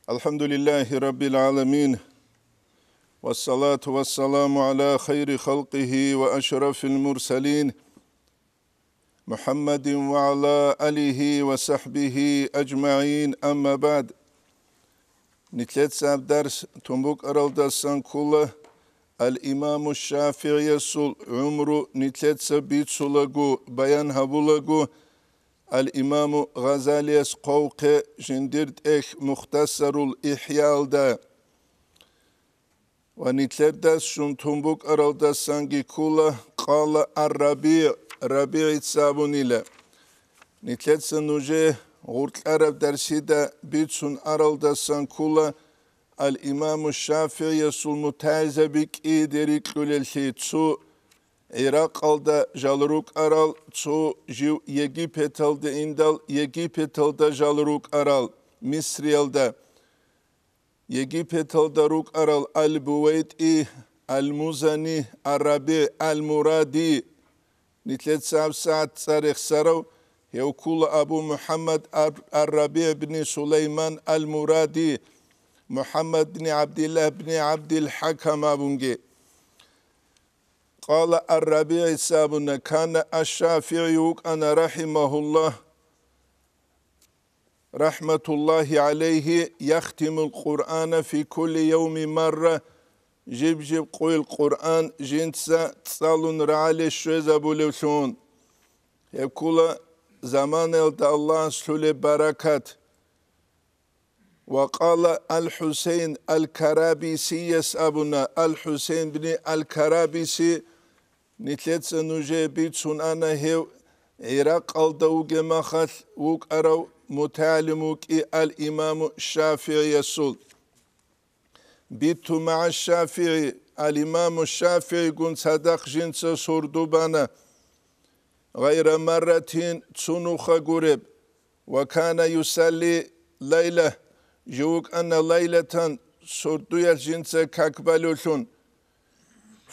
Elhamdülillahi Rabbil alemin. Vessalatu vesselamu ala hayri halqihi ve eşrefil murselin. Muhammedin ve ala alihi ve sahbihi ecma'in amma ba'd. Nitletsab ders tumbuk araldasan kula el-İmam-ı Şafii'ye sul umru nitletsa bitsulagu bayan habulagu el-İmam-ı Gazaliyes qawqe jindirt muhtasarul ihyalda ve nitlerdas şun tumbuk araldasan kula qala Rabi' sabun ile nitletsa nuje Gurt Arab derside bitsun araldasan kula el-İmam-ı Şafii'ye sul mutazebik iderik ülelhi tsu Irak alda jaluruk aral tsu jiv Yegipet alda indal Yegipet alda jaluruk aral Misri alda Yegipet alda ruk aral al-Buveyti al-Muzani Arabi al-Muradi nitlet saat sarık sarav Yevkula Abu Muhammed Arabi ibn Süleyman al-Muradi Muhammed bin Abdillah bin Abdülhakam abunge. قال الربيع سابنا كان الشافعي أنا رحمه الله رحمة الله عليه يختم القرآن في كل يوم مرة جيب قوي القرآن جنسا تصالون رعالي الشوزة بولوشون يقول زمان يلتا الله سلولي بركات وقال الحسين الكرابيسي يسأبنا الحسين بن الكرابيسي نتلتس نجي بيتسون أنا هيو عراق الدوغ مخل وك أرو متعلموك الإمام الشافعي يسول بيتو مع الشافعي الإمام الشافعي قن صدق جنس سردوبانا غير مرتين تسنوخ قرب وكان يسلي ليلة جوك أن ليلة سردوية جنس كاكبالوشون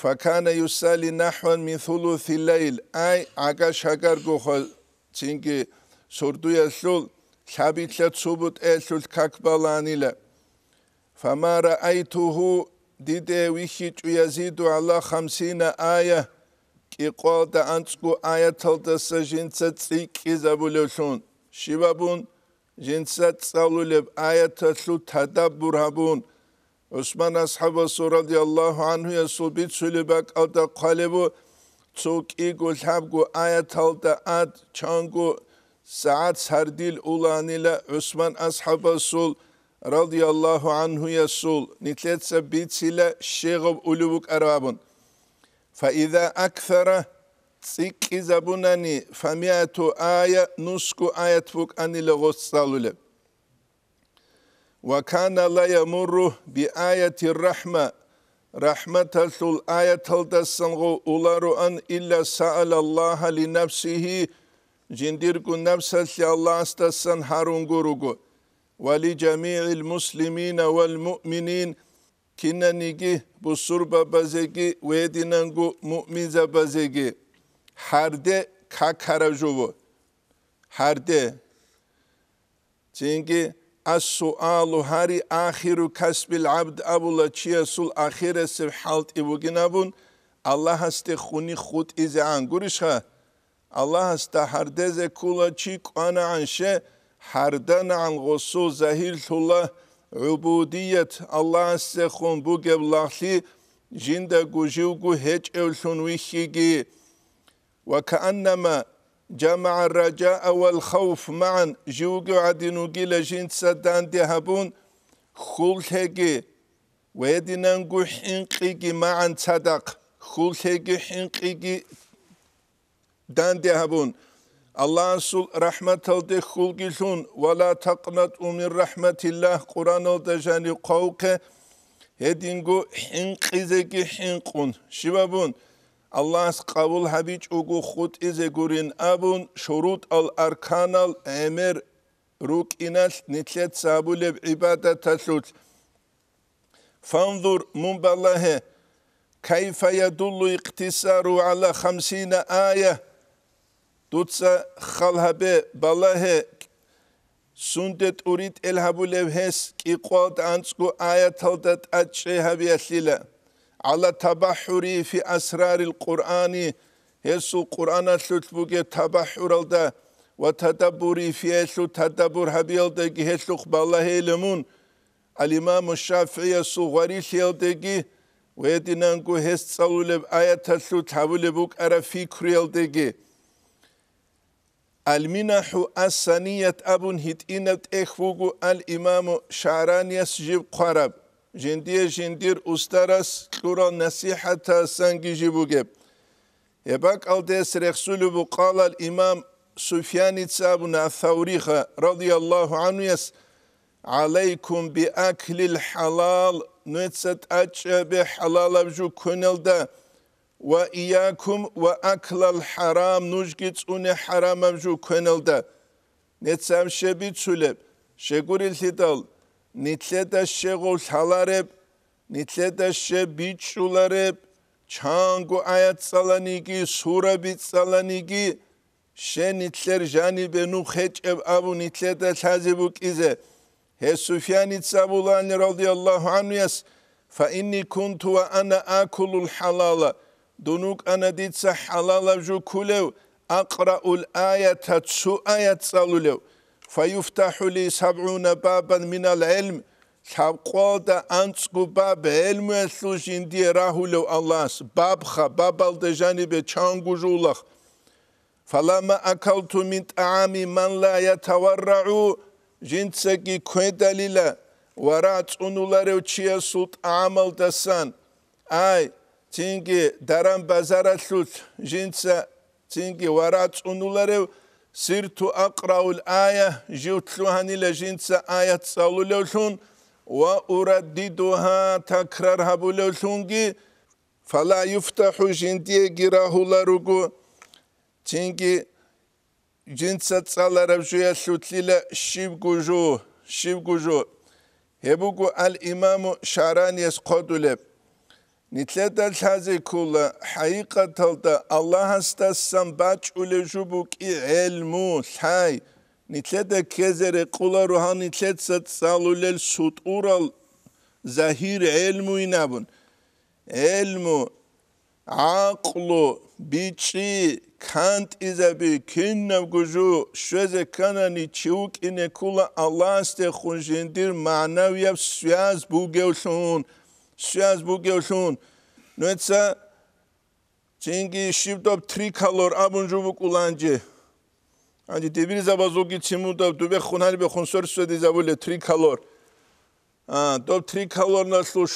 فكان يسالي نحو من ثلث الليل أي عقاش هقار قوخل تنكي سردوية شلول حبيت لتصبت شلول كاكبالاني لا فما رأيته ديدي ويخيج يزيد على 50 آية كي قول دا أنتسكو آية تلتس جنس تسيك إزابولوشون شبابون جنسات صلولب آية تلو تدبر هبون عثمان أصحاب رضي الله عنه يسول بيت سلبك ألتا قالبو توك إيقو الحبقو آية تلتا آد چانقو ساعات سرديل أولانيلا عثمان أصحاب رضي الله عنه يسول نتلتس بيت سلا شيغب أولوك أرابون فإذا أكثر تسيك إزابوناني فمئة آية نسكو آية فوق أني لغوص صالولب وكان لا يمر بآية الرحمة رحمة الآية الدسنغو أولارو أن إلا سأل الله لنفسه جندركو نفسه الله استسن هارونغوروغو ولجميع المسلمين والمؤمنين كنا نيجي بسربة بزيجي ويدينانغو مؤمن زبزيجي هرده كاكاراجوو هرده تينجي السؤال هاري آخر كسب العبد أبولا تشيسول آخر سب حالت إبوغينابون الله استخوني خود إزعان قرشها الله استحردز كولا تشيك أنا عنشه حردان عن غصو زهير الله عبودية الله استخون بوغب لاخلي جندا قجوغو هج أولشون ويخيجي وكأنما جمع الرجاء والخوف معا جوجو عدنوغي لجنس دان دهبون خلتهجي ويدنانغو حنقيجي معا صدق خلتهجي حنقيجي دان دهبون الله سول رحمة الله خلقلون ولا تقنطوا من رحمة الله قرآن الدجاني قوقه هدينغو حنقيزيجي حنقون شبابون الله قبول حبيج اوغو خود ازگورين ابون شروط الاركان الامر روك انال نتلت سابول عبادة تسوت فانظر من بالله كيف يدل اقتصار على 50 آية دوتسا خلها بالله Sundet urit elhabulev hes kiqot ansku ayataldat atche habiyasila. Ala tabahuri fi asraril Qur'ani. Hesu Qur'ana slutbuge tabahuralda. Wa tadabburi fi hesu tadabbur habiyaldagi hesu qballa heylemun. Al-İmam-ı Şafii suğaril yaldagi. Ve edinangu hes tsalulev ayataslu tabulebuk ara fikri yaldagi. Al-Minahu as-Saniyat abun hitinat ehvugu al-İmam-ı Şa'raniyas jiv qarab. Jindir ustaras kural nasihata sangi jibugeb. Ebak aldes reksulu bu qalal İmam Süfyan abun al-Thawriha radiyallahu anhu yas. Aleykum bi aklil halal. Netsat açbe halal abju kunelda. Ve iyakum ve aklal haram nujgits une haram avju könelda. Netsam şebit süleb. Şeguril hidal. Nitleda şegol halareb. Nitleda şebit şulareb. Çangu ayat salanigi. Sura bit salanigi. Şe nitler jani benu heçev abu nitleda tazibuk ize. He Süfyan İtsabulani radiyallahu anhu yas. Fa inni kuntu ve ana akulul halala. Dunuk anaditsa halalavju kulev aqra'ul ayata tsu ayat salulev fayuftahu li 70 baban minal ilm sabqoda ansku bab ilmu eslu jindiye rahulev Allahs babalda janibe çangujullah falama akaltu min ta'ami man la yatavarra'u jintsaki kwedalila varat unulev çiye sut amaldasan ay Tingi daram bazara sut jinsa tingi warat unulerev sirtu aqraul aya jutlu hanile jinsa ayat salulevsun ve uraddiduha takrar habulevsungi fala yuftahu jindiye girahularugu tingi jinsa tsalarev juya sutlile şivguju hebugu al-İmam-ı Şa'raniyas qoduleb Nitledal hazikula haqiqatalda Allah hastassan baç ulejubuk ilmu say nitleda kezere kula ruhan nitletsat salulel sut ural zahir ilmu inabun ilmu aqlu biçi kant izabi kinnav guju şöze kanani çiuk ine kula Allah haste khunjindir manaviyav suyaz bugevsun Şaz bu gelsun. Neyse, çünkü şivdop trikalor abunjubuk ulancı. Hani devir zabazogi çimudop dube khunali be khonsor södi zabule trikalor. Dop trikalor nasıl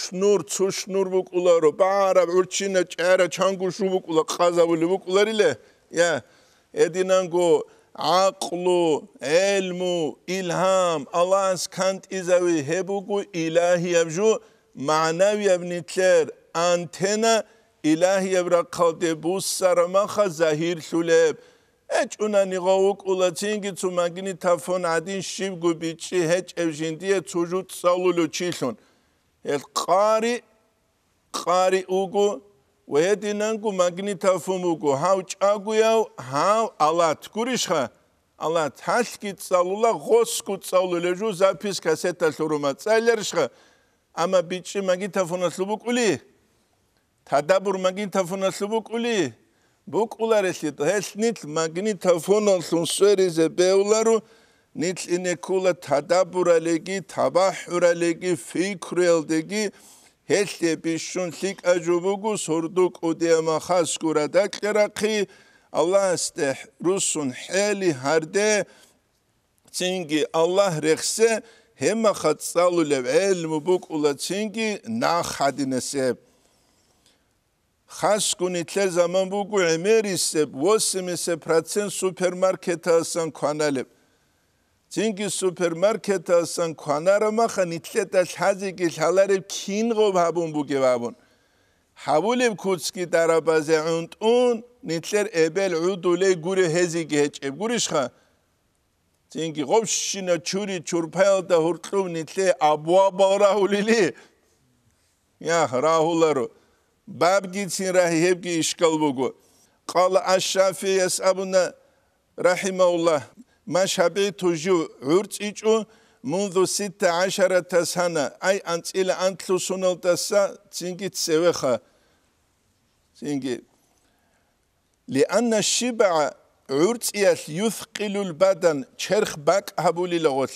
şnur buk ularo. Bara urçine çara çanguşubuk ula qazabule buk ular ile. Ya edinango aqlu, ilmu, ilham, Allah's kant izavi hebugu ilahi yavju manavi evnitler antena ilahi evrakalde bu saramaha zahir şuleb. Hiç ona nigavuk ulatingi tsumagini tafon adin şivgu biçi hiç evjindiye çocuk salulu çilun. El qari ugu ve hedinangu magni tafum ugu hav çagu yav hav alat kurişha. Alat haskit salula goskut salulu zapis kaseta sorumat saylerişha. Ama biçi magin tafona subuk uli. Tadabur magin tafona subuk uli. Buk ular esit. Hes nit magni tafona sun sörize beularu. Nit inekula tadabur alegi, tabahur alegi, fikri aldegi. Hes de bişun sik acubugu sorduk udema khas kuradak teraki. Allah isteh rusun heli harde. Çünkü Allah rekse Hema khatsalulev ilmu buk ulatingi na khadinese. Khas kunitler zaman bugu emerisse 80% süpermarket alsan kanaleb. Çünkü süpermarket alsan kanarama khanitlet as hazigil halarev kingo habun buge babun. Habulev kutski darabaze untun nitler ebel udule gure hezige heç ev gurishkha. Çünkü gopşina çuri çurpayal da hurtlum nitle abuaba rahulili. Ya rahularu. Bab gitsin rahi hepki işgal bugu. Qala aş-Şafii yes'abuna rahimahullah. ما شبعت جو عرتيجو منذ 16 سنة أي أنت إلى أنت لسنال تسا تنجي تسويخا تنجي لأن الشبع عرتيال يثقل البدن شرخ باك هبولي لغل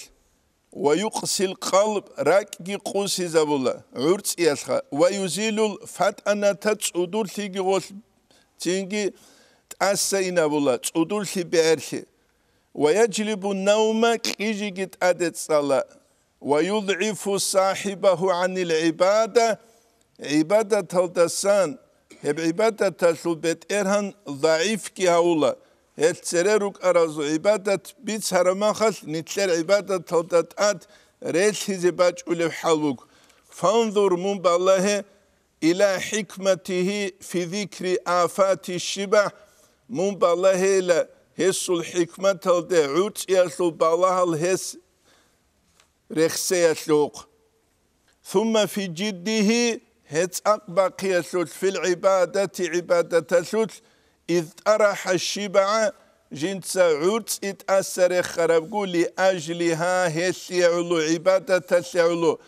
ويقسي القلب راكي قوسي زبولا عرتيال ويزيل الفتأنا تتصدور ثيجي غل تنجي تأسينا بولا تصدور ثي بأرخي ويجلب النوم كيجيت أدت صلاة ويضعف صاحبه عن العبادة عبادة تلتسان هب عبادة تلبت إرهن ضعيف كي هولا هتسررك أرازو عبادة بيت هرماخل نتلر عبادة تلتات ريت هزباج أولف حلوك فانظر من بالله إلى حكمته في ذكر آفات الشبع من بالله إلى هس الحكمة تلده عوت يسل بالله الهس رخصي يسلوق ثم في جده هت أقبق يسل في العبادة عبادة يسل إذ أرح الشبع جنس عوت اتأثر خربقو لأجلها هس يعلو عبادة يسلو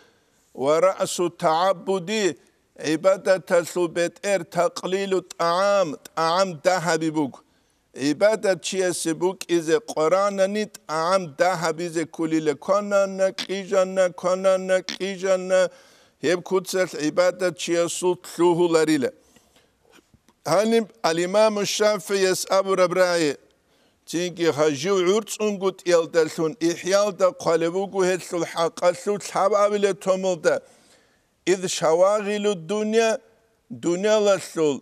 ورأس التعبد عبادة يسل بتئر تقليل الطعام طعام دهبي بوك عبادة چیسبوک از قرآن نیت عام ده بیز کلیل کنن کیجن کنن کیجن هب کتسل عبادة چیسو تلوه لریله هنیم الإمام الشافعي أبو ربراعي تيجي هجو عرض أنقط يلدلون إحيال دا قلبوكو هتلو الحقاسو تحبابيل تومل دا إذ شواغل الدنيا دنيا لسول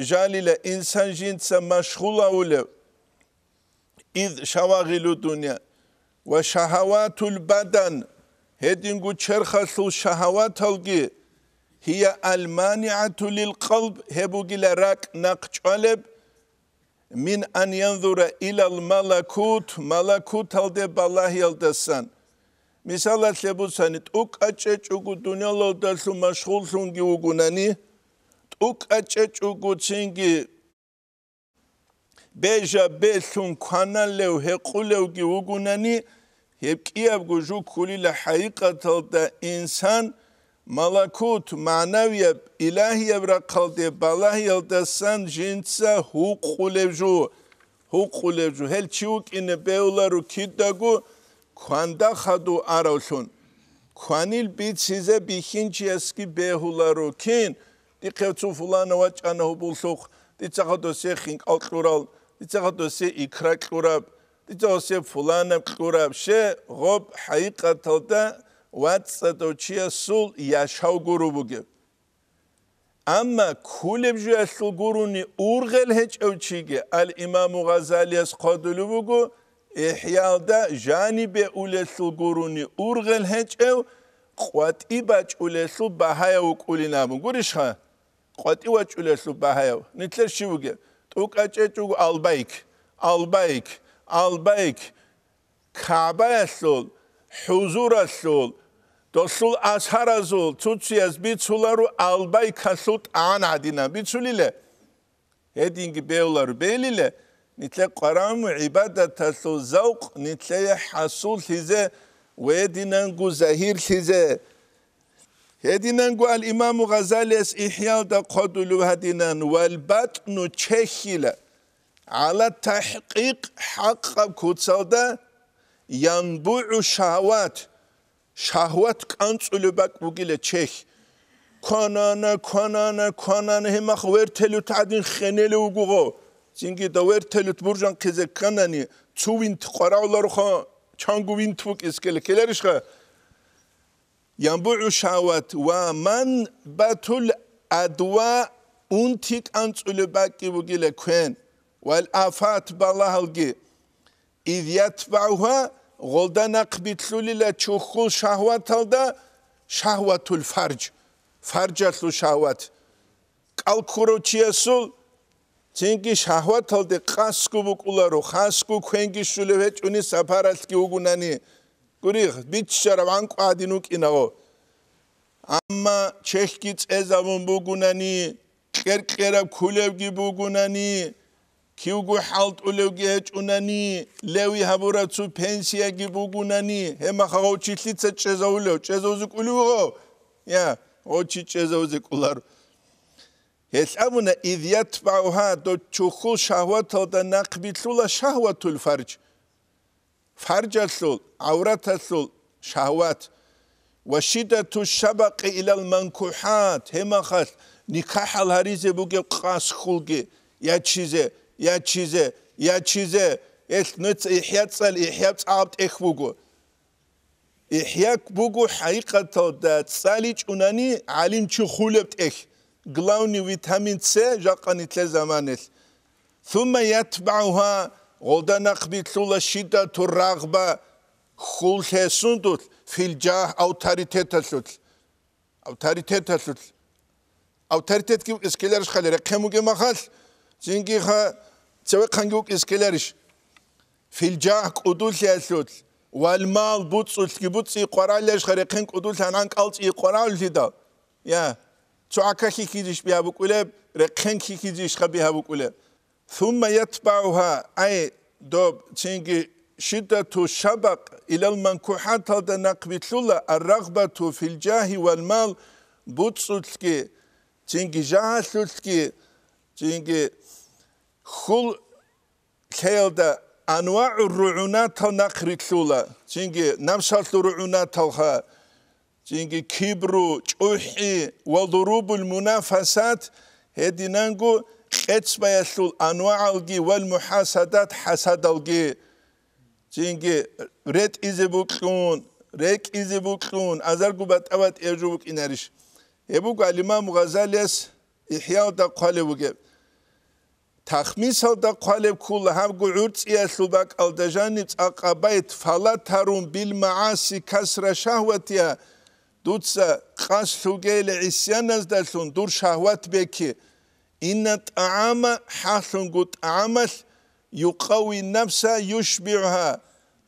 جاليلا إنسان جنسا مشغولة أولو إذ شواغل الدنيا وشهوات البدن هدينغو تشرخصو شهوات هلغي هي المانعة للقلب هبوغي لراك نقشالب من أن ينظر إلى الملكوت ملكوت هلده بالله يلدسان مثلا سيبوسانيت أوك أچيچ أوكو دنيا للدسو مشغول سونغي وغناني اوك اچچوگو چنگي بيجا بيسون كانال لو هقولو گي وغناني هبكياب جو كولي لحقيقة دا انسان ملكوت معنوية إلهي برقل دي بالله يلدسان جنسا هو قولو هل چوك إن بيولارو كيداغو كواندا خدو آروسون كوانيل بيت سيزا بيخينچي اسكي بيهولارو كين دي قوتو فلان واجانه بولسوخ دي تاخدو سي خينك القرال دي تاخدو سي إكراك قراب دي تاخدو سي فلان قراب شي غب حقيقة تلدا واتسادو چيا سول ياشاو گورو بوگه اما كولب جو اسل گوروني اورغل هج او چيگه الامام غزالي اس قادلو بوگو احيال دا جانب اولسل گوروني اورغل هج او قواتي باج اولسل بحايا وقولي نامو گورش خان قواتي واج اولسل بحايا نتلر شي بوگه توك اچچوگو البايك كعبه اسل حضور اسل دوسول أسهر زول توتسياز بيتسولارو ألباي كسوت آن عدينا بيتسوليله هدينج بيولارو بيليله نتلا قرام عبادة تسو زوق نتلا حصول هزه ويدينانغو زهير هزه هدينانغو الإمام غزالي اس إحيال دا قدلو هدينان والبطن تشخيله على تحقيق حق كوتسالدا ينبوع الشهوات شهوات كانسولباك بوغيله تشيخ كونانا هما خوير تلو تعدين خنيل وغوغو زينجي دوير تلو تبرجان كزه كاناني تسوين تقراولارو خا چانگو وين توك اسكله كلارش خا ينبوع شهوات ومن باتل ادواء انتيك انسولباك بوغيله كوين والآفات بالله الجي إذ يتبعها غلدنا قبيتلولي لا تشوخو شهوات هذا شهوة الفرج فرجت له شهوات كالكورو تيسول تينكي شهوات هذا قاسكو بقولارو خاسكو كوينكي شلوهت وني سفارتكي وغناني قريخ بيتشارب عنكو عادينوك إناغو أما تشيخكيت إزامون بغناني كيركيراب كوليبكي بغناني كيوغو حالت أولوغيهج أناني لوي هبوراتسو بنسيا جيبوغوناني هما خاو تشيتليتsa تشزاولو تشزوزك أولوغو يا أو تشزوزك أولار هسأمنا إذ يتبعها دو تشوخو شهوات دا نقبتلولا شهوة الفرج فرج الثول عورات الثول شهوات وشدة الشبق إلى المنكوحات هما خاص نكاح الهريزة بوغي قاس خلقي يا تشيزة إيش نت إحياء تصل إحياء عبد إخوجو إحياء بوغو حقيقة دا تصاليج أناني علم شو خلبت إخ غلاوني فيتامين سي جاقاني تل زمانل ثم يتبعها غدا نقبتلولا شدة الرغبة خلها سندوت في الجاه أوتاريتيت أوتاريتيت كيف إسكيلارش خالي رقموكي مخال زينكي خا تسوي خانجوك إسكيلارش في الجاه قدول سياسوت والمال بوتسوت كي بوتسي قرالش خريقين قدول سانانك ألتي قرال سيدا يا تعاكا كيكيزيش بيها بكولب رقين كيكيزيش خبيها بكولب ثم يتبعها أي دوب تينكي شدة الشبق إلى المنكوحات هذا نقبتلولا الرغبة في الجاه والمال بوتسوتكي تينكي جاهسوتكي تينكي خل كيلدا أنواع الرعونات نقرتلولا تينكي نمشات الرعونات تينكي كبرو جوحي وضروب المنافسات هدي نانجو قتسبا يسول أنواع الجي والمحاسدات حسد الجي تينكي ريت إزبوكلون ريك إزبوكلون أزرقو بات إرجوك إناريش يبوك الإمام غزاليس إحياء دا قالبوك تخميس دا قالب كل هبقو عرس إياسلوباك الدجانب أقابيت فلا ترون بالمعاصي كسر شهوتها دوتسا قاسلوغي لعسيانز دالسون دور شهوات بكي إن الطعام حاصل طعامل يقوي النفس يشبعها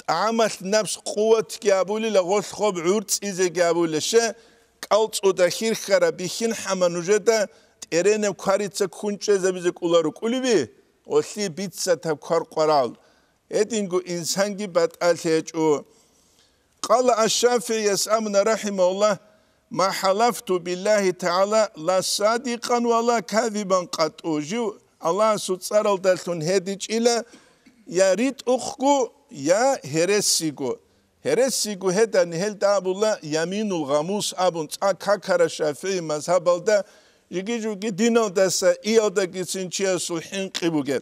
طعامل نفس قوة جابولي لغوث خوب عرس إذا جابولي شا قلت ودخير خرابيخين حمانوجة تيرين بكاريتسا كونچه زبيزك أولارو كولي وثلي بيتسا تبكار قرال إدينغو إنسانجي باتالتيجو قال الشافعي يسأمنا رحمه الله ما حلفت بالله تعالى لا صادقا ولا كاذبا قد أوجو الله سوتسارل دالتون هديج إلى يا ريت أخكو يا هرسيغو هدا نهل دابولا يمين الغموس أبون تاكاكرا شافعي مذهب الدا يجيجو دينال داسا إيالدا جيسنشيا سلحين قبوغي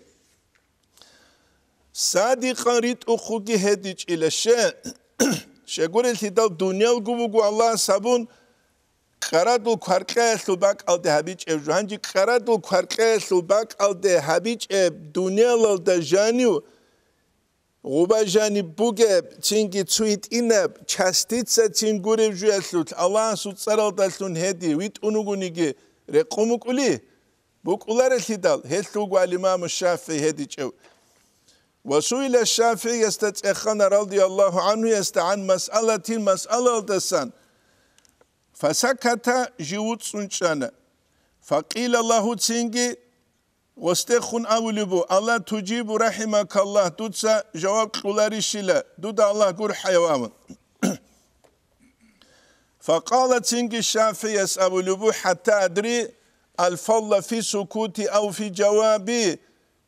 صادقا ريت أخوكي هديج إلى شاقول الهدال دنيا القبوغو الله سابون قرادو كاركا سلباك ألده هبيج إبجو هنجي قرادو كاركا سلباك ألده هبيج إب دنيا لالده جانيو غوبا جاني بوغي تينكي تسويت إنب چاستيتسا تينغوري بجو يسلوت الله سوت سرال دالسون هدي ويت أنوغو نيجي رقومك أولي بوك أولار الهدال هسلوغو الإمام الشافعي هدي جو وسئل الشافعي يستتأخن رضي الله عنه يستعن مسألة الدسان فسكت جيوت سنشانا فقيل الله تسينجي واستخن أولبو الله تجيب رحمك الله دوتسا جواب قولاري شلا دود الله قر حيوان فقال تسينجي الشافعي يسأولبو حتى أدري الفضل في سكوتي أو في جوابي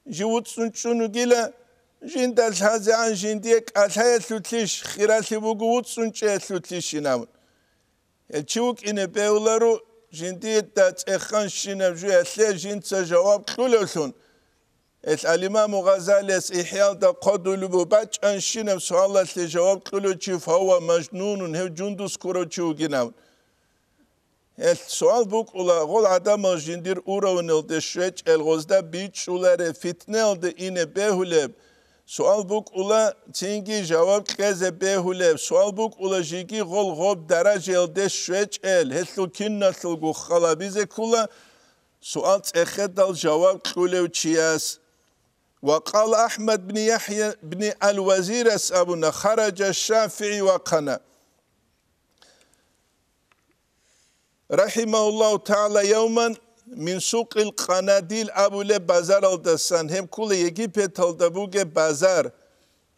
جيوت سنشانو قيل جندال هذا عن جنديك أثايا ثلثيش خيراتي بوغوت سنشي ثلثيش نامن الشوك إن بيولارو جنديت دات إخان شنب جو أثلي جنسا جواب كلوثون الإمام غزالي إحياء دا قدو لبو باج أن شنب سؤال أثلي جواب كلوثي فهو مجنون هو جندوس كورو شوكي نامن السؤال بوك أولا غول عدم جندير أورو نلد شويج الغزدا بيتش أولار فتنة دا إن بيهولب سؤال بوك أولا تينجي جواب كذا بيهولب سؤال بوك أولا جيجي غول غوب درجة الدش شويج هسلو كنا سلقو خلابيزة كولا سؤال تأخد الجواب كولو تشياس وقال أحمد بن يحيى بن الوزير أسأبنا خرج الشافعي وقنا رحمه الله تعالى يوما من سوق القناديل أبولي بازار الدسان هم كل يجيبت الدبوجة بازار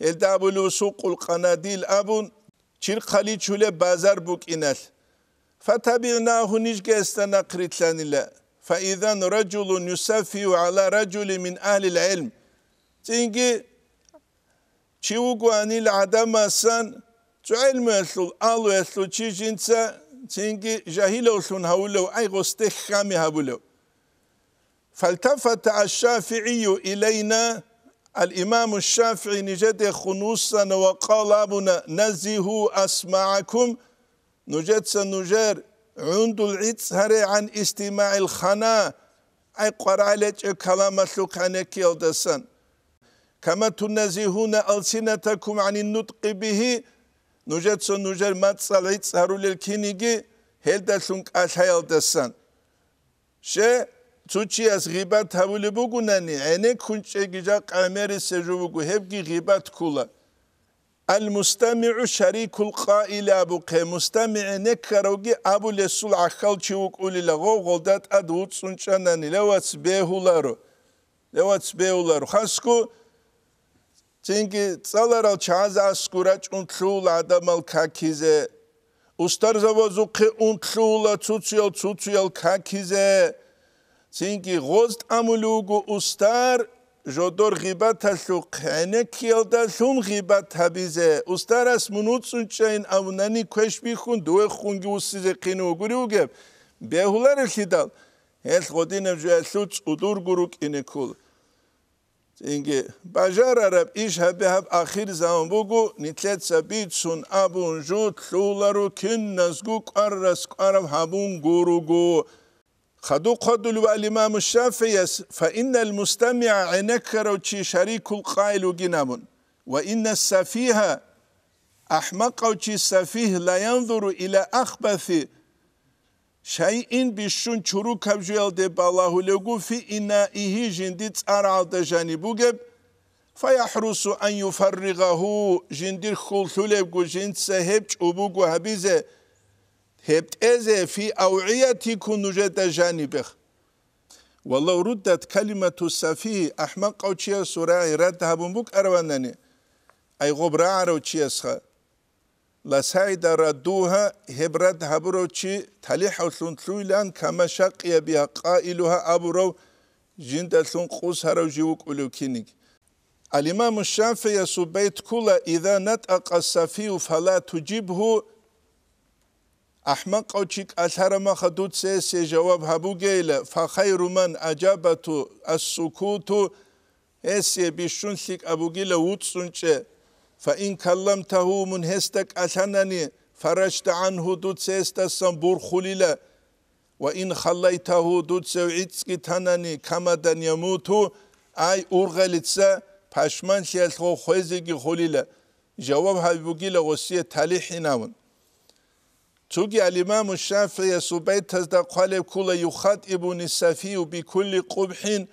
الدابلو سوق القناديل أبون چير خلي چولي بازار بوك إنال فتبعناه نجي استنقرت لانلا فإذا رجل يسافي على رجل من أهل العلم تنجي چيوغو أني العدم أسان علم يسلو آلو يسلو چي جنسا تنجي جاهل أسلون هولو أي غستخ خامي هولو فالتفت الشافعي إلينا الإمام الشافعي نجد خنوصا وقال أبنا نزهوا أسماعكم نجد سنجر عند العتسهر عن استماع الخنا أي قرأ لك كلام سلوك عنك يلدسان كما تنزهون ألسنتكم عن النطق به نجد سنجر متصل عتسهر للكينيجي هلدا سنك أشهى يلدسان شيء تشياس غيبات هولي بوغوناني عينك كنت جا قامري سجوبو هبغي غيبات كولا المستمع شريك القائل ابو قي مستمع نكروغي ابو لسول عقل چوك اولي لغو غلدات ادوت سنچاناني لواتس بيهولارو خاسكو تنگي صالارال چاز اسكوراچ انتلول ادمال كاكيزه استار زوازوقي انتلولا توتيال كاكيزه تنگي غوزت امولوغو استار جودور غيبات هسوق عنك يلدا ثم غيبات هبيزه استار اسمنوت سنچين اوناني كوش بيخون دوه خونگي وسيزه قينو غوريوگب بيهولار الخدال هل غودين جوالوت ودور غروك انكول تنگي باجار عرب ايش هبهب اخير زمان بوغو نتلت سبيت سن ابون جوت لولارو كن نزگو قرس قرب هبون غوروغو خدو الإمام الشافعي فإن المستمع عنكر وشي شريك القائل جنام وإن السفيه أحمق وشي السفيه لا ينظر إلى أخبث شيء بشون شروك بجيال دي بالله لغو في إنائه جندت أرعى دجانبوغب فيحرص أن يفرغه جندر خلطو لغو جند سهبج أبوغو هبيزه هبت ازه في اوعيتكم نجد جانبه والله ردت كلمة السفيه احمق او چيا سراعي ردها بمبوك ارواناني اي غبرا عرو چياسخا لسايد ردوها هبرد هبرو چي تليح وثلون لان كما شقي بها قائلها ابرو جند ثلون قوس هرو جيوك أولوكينيك الامام الشافعي سبيت كلا اذا نطق السفيه فلا تجيبه أحمق أو تشيك أثر ما خدود سي جواب هبو جيلة فخير من أجابته السكوت هسي بيشون سيك أبو جيلة وطسنش فإن كلمته من هستك أثنني فرشت عنه دود سيستسن بورخليلة وإن خليته دود سوعيتسكي تنني كمدن يموت أي أرغلتسا پشمان سيالخو خوزيجي خليلة جواب هبو جيلة وسية تاليحي ناون توجي الإمام الشافعي سبيت تصدق قال كل يخاطب السفيه بكل قبح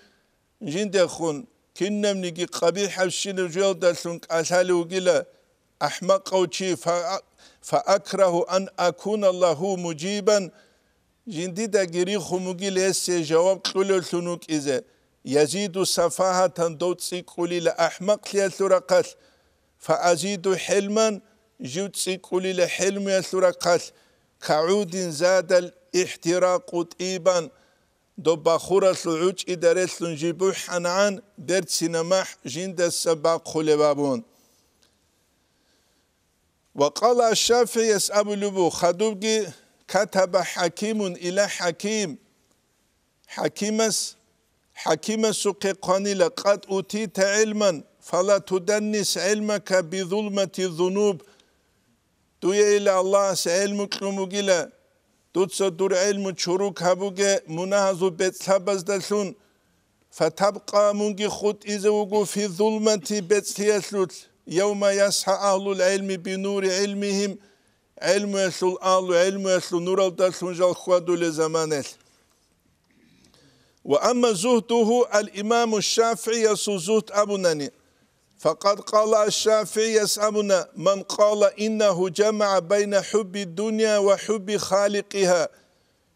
جندخون كنم نجي قبيح الشين جلد سنك أسهل وجلا أحمق أو شيء فأكره أن أكون الله مجيبا جندي دا جريخ مجيل هسي جواب كل سنوك إذا يزيد سفاهة دوت سيكولي لأحمق ليسرقات فأزيد حلما جوت سيكولي لحلم يسرقات كعود زاد الاحتراق طيبا دو بخورة سلوج إدارة جيبوح عن درد سينماح جند السباق خلبابون وقال الشافعي يسأب لبو خدوبجي كتب حكيم إلى حكيم سقيقاني لقد أوتيت علما فلا تدنس علمك بظلمة الذنوب دوية إلى الله سعلمك لمجيلا دوتصدر علم شروك هبوجة مناهزو بتسحبز دلسون فتبقى منجي خود إزوجو في ظلمة بتسيسلوت يوم يسعى أهل العلم بنور علمهم علم يسل علم يسل نور الدلسون جال خوادو لزمانه وأما زهده الإمام الشافعي يسوزهد أبناني فقد قال الشافعي يسأمنا من قال إنه جمع بين حب الدنيا وحب خالقها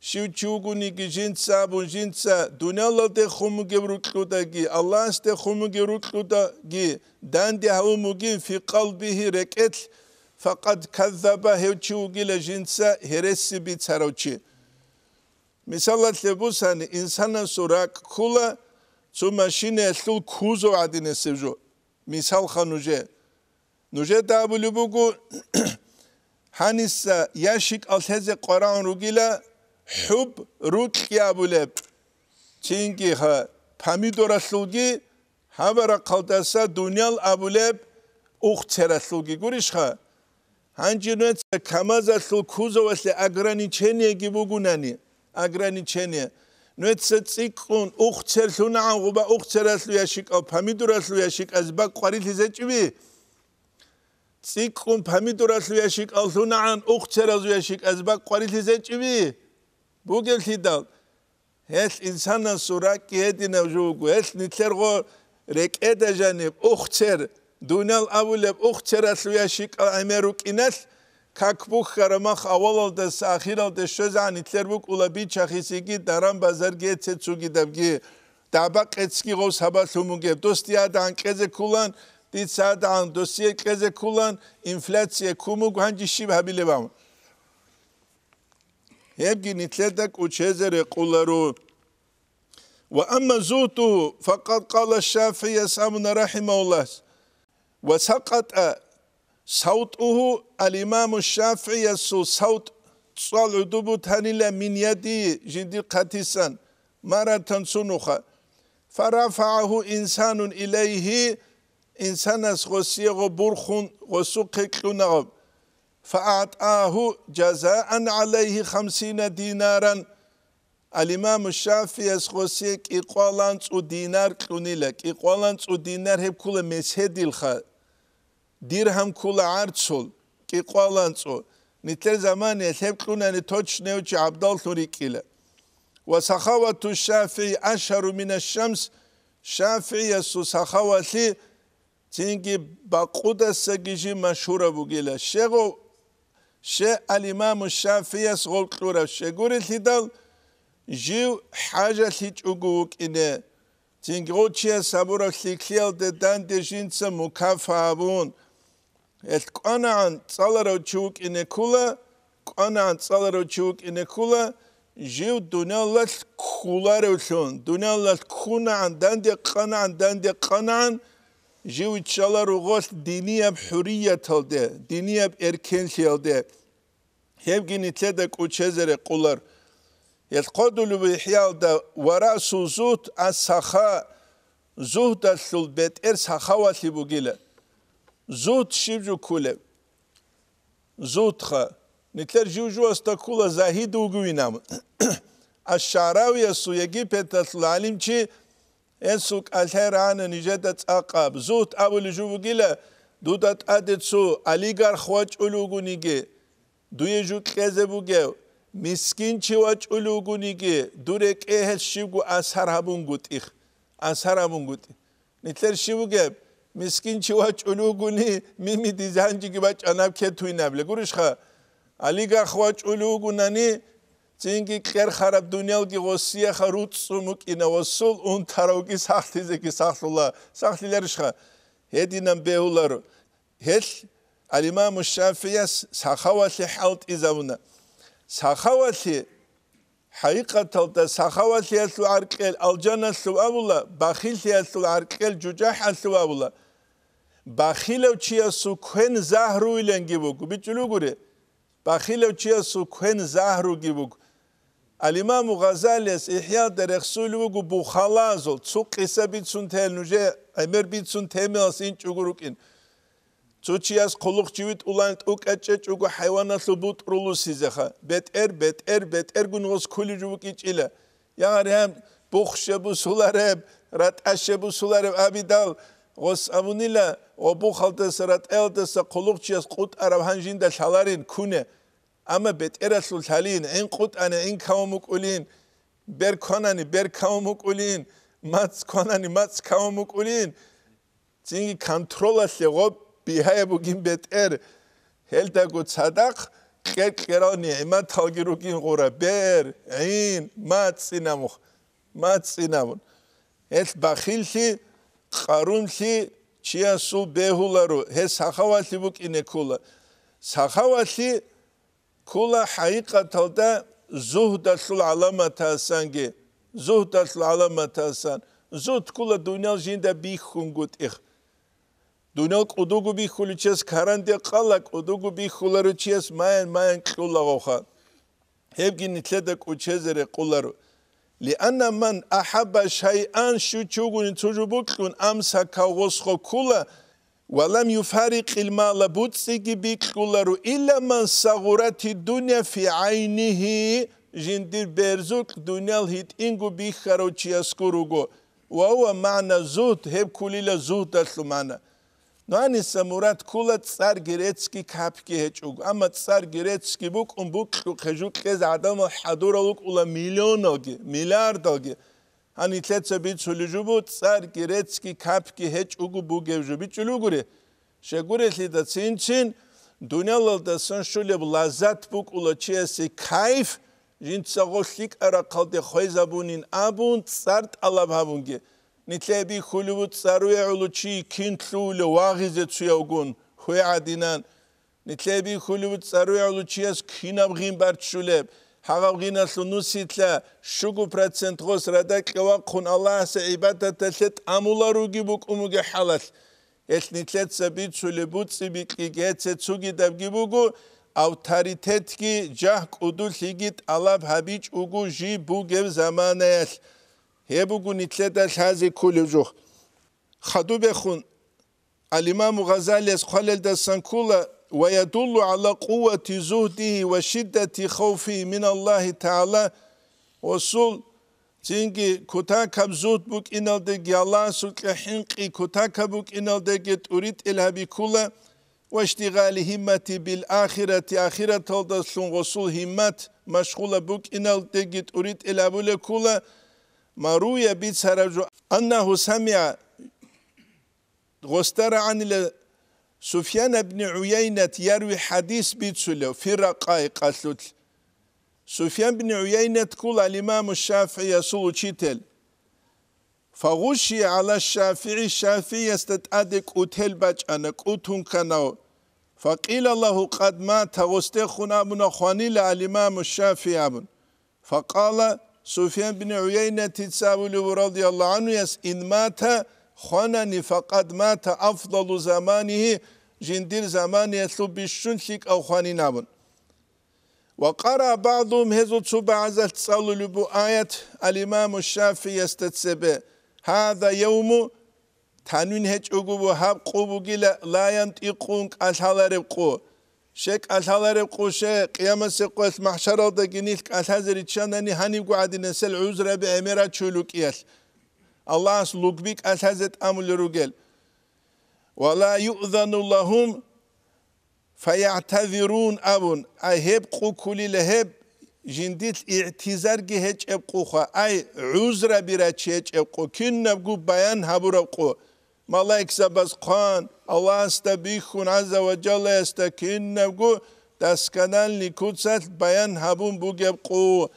Shivchuguni Gijinsa, Bunjinsa, Dunella de Humugurukudagi, Allah's de Humugurukudagi, Dandi Haumugin, fi qalbihi reket, faqad Kazaba Hevchugila Jinsa, Heresi Bitsarochi. Misalat Lebusani, insana surak kula, zu machine sul kuzo adine sejo. Misal Khanuje. Nuje Dabulubugu Hanisa Yashik Alheze Quran Rugila. Hub rutya buleb. Çünkü pamidorasılgi habara kaldasa dünyal abuleb uhterasulgi gurişha. Hangi nötse kamazasul kuzovasle agraniçeniye gibi gunani. Agraniçeniye. Nötse tsikkun uhterasluna guba uhteraslu yaşık al pamidoraslu yaşık azbak qarilize çibi. Tsikkun pamidoraslu yaşık al sunan uhteraslu yaşık azbak qarilize çibi. Bu gelhidal, hel insana surak yedine jugu, hel nitlergo rek edejanib, uhtser, dünyal avuleb uhtser asluyaşik ameruk ines, kakbuk karamak avalda sahiral şözan nitlerbuk ulabi çahisigi daram bazar getse çugidabgi, tabak etski go sabasumuge, dostiyadan keze kulan, ditsadan dosiye keze kulan, inflasya kumug hangi şib habilebam. يبقي نتلدك وشزر يقولوا وأما زوته فقد قال الشافعي يسامنا رحمه الله وسقط صوته الإمام الشافعي صوت صال عدوب تانيلا من يدي جدي قتيسا مرة سنخة فرفعه إنسان إليه إنسان غسيغ برخون غسوق نغب فأعطاه جزاء عليه 50 دينارا الإمام الشافعي يسخوسيك إقوالانس ودينار كلونيلك إقوالانس ودينار هب كل مسهد الخا درهم كل عرضسول إقوالانس نتر زمان يهب كلنا نتوش نيوش عبدال ثوريكيلا وسخاوة الشافعي أشهر من الشمس شافعي يسو سخاوة تنجي باقودة سجيجي مشهورة بوغيلا شغو الإمام الشافعي سغول كلورا شغوري لدال جيو حاجة لتشوغوك إنه تنجروتشي سابورا لكليل دان دي جنسا مكافابون القانا عن صالرو تشوك إنه كولا قانا عن صالرو تشوك إنه كولا جيو دنيا لات كولا روشون دنيا لات كونا عن دان دي قانا عن جيو إتشالا روغوش دينية بحرية تلده دينية بإركين تلده هبگي نتلدك وچزر قولر يتقودلو بإحيال دا ورأسو زوت السخاء زوت السلبت سخاوة لبوغيلة زوت شبجو كولة زوت خا نتلر جوجو استقولة زاهد وغوينام الشعراوي السو يجيبت العلم چي اسوك الهران نجدت اقاب زوت اول جوغيلة دودت ادتسو عليغار خواج اولوغونيگي دوی جو کزه بوگه مسکین چی واج اولوگونیگه دورک اهل شیگو اثر هبونگوتی نتر شیگو مسکین چی واج اولوگونی میمی دیزانجی که باج آناب که توی نبله گروش خا علیگا خواج اولوگونانی چینگی کر خراب دنیال کی غصیه خروت سومک اینا وصل اون تراوگی ساختیزه کی ساختیلرش خا هدینم بهولارو هل الإمام الشافعي سخاوة حالت إزاونا سخاوة حقيقة سخاوة يسلو عرقل الجنة سلو أولا بخيل يسلو عرقل ججاح سلو أولا بخيل وشيا سكون زهرو إلنجي بوكو بيجلو غوري بخيل وشيا سكون زهرو جيبوكو الإمام غزالي إحياء درخسول بوكو بخلازل سوق إسابيت سنتهل نجي أمر بيت سنتهل سنت أغروكين Çuçiyas koluk çivit ulant uk etçeç ugu hayvanatlı but rulu sizeha. Beter günüz kulücük içile. Yani hem buxşe bu sular hep, rat aşe bu sular hep abidal. Gos avunila o bu halde sırat eldese koluk çiyas kut arabhanjinde şalarin kune. Ama beter asul halin en kut ane en kavmuk ulin. Ber kavmuk ulin. Mats kavmuk ulin. Çünkü kontrol asle gop بيهاي بوجين بيت هل تاكو تصدق خير نعمة تلقيروكين غورا بير عين ما تسينامون هل بخيل قارون چیا سو بهولارو هس سخاوتی بوک اینه کولا سخاوتی کولا حقیقتا دا زهد اصل علامت هستنگه زهد اصل علامت هستن زهد کولا دنیا جینده بیخونگوت اخ دنیا کدوگو بیخولی چیز کارنده قلق کدوگو بیخولارو چیز ماین کولا غوخان هبگی نتلده کوچهزره قولارو لأن من أحب شيئا شو تشوغون تجربكون أمسك وسخ كولا ولم يفارق المال بوتسيجي بيكولارو إلا من صغرت الدنيا في عينه جندير بيرزوك دنيا الهيت إنغو بيخارو تشياسكوروغو وهو معنى زود هب كوليلا زود أصل معنى نواني سمورات كولا تسار جريتسكي كابكي هيتشوغ أما تسار جريتسكي بوك خجوك كز عدم حضور لوك أولا مليون أوغي مليارد أوغي هاني تلتسا بيتسو لجوبو تسار جريتسكي كابكي هيتشوغو بوغي بيتسو لغوري شغوري لدا تسينچين دنيا لدا سنشولي بلازات بوك أولا چيسي كايف جنسا غوشليك أرا قلدي خويزابونين أبون تسارت ألاب هابونگي نتلابي خلوت سروي علوشي كنتلول واغزة تيوغون خوي عدنان نتلابي خلوت سروي علوشي اس كينابغين بارتشولب حقاوغين سنوسيتلا شوغو برسنت غوس ردك وقون الله سعبادة تلت أمولاروغي بوك أموغي حالات اس نتلت سبيت سولبوت سبيت لغيت ستسوغي دابغي بوغو أوتاريتتكي جاه قدول لغيت ألاب حبيج أوغو جي بوغيب زمانيال هيبوغو نتلتا شازي كل جوخ خدو بخون الإمام غزالي اسخلال دسان كولا ويدل على قوة زهده وشدة خوفه من الله تعالى وصول تنجي كتاكب زهد بوك إنال ديك الله سوك حنقي كتاكبوك إنال ديك تريد إلها بكولا واشتغال همتي بالآخرة آخرة تلدسون وصول همت مشغولة بوك إنال ديك تريد إلها بكولا ما روي بيتسرجو أنه سمع غستر عن سفيان بن عيينة يروي حديث بيتسلو في رقائق أسلوت سفيان بن عيينة تقول الإمام الشافعي يسول تشيتل فغشي على الشافعي يستتأدك أتل باج أنا قوتون كناو فقيل له قد مات غستخنا من خواني الإمام الشافعي أبن فقال سفيان بن عيينة تساول رضي الله عنه يس إن مات خانني فقد مات أفضل زمانه جندير زمانه يسلب الشنشك أو خاني نابن وقرأ بعضهم هزو تسوب عزل تسألوا لبو آية الإمام الشافعي يستتسبه هذا يوم تنوين هج أقوبو هاب قوبو جيلا لا ينطقون أسهل ربقو شك أسهل ربقو شك قيامة سقوة محشرة دقينيك أسهل ريتشانني هاني قعدي نسل عزر بأميرا تشولوك إياس الله أسلوك بيك أسهل أمول رجل ولا يؤذن لهم فيعتذرون أبون أي هبقو كل لهب جنديت اعتذار جهج أبقوخا أي عذر براتشيج أبقو كن نبقو بيان هبو ربقو ملاك سبز قان الله استبيخون عز وجل يستكين نبقو تسكنان لكوتسات بيان هبون بقبقو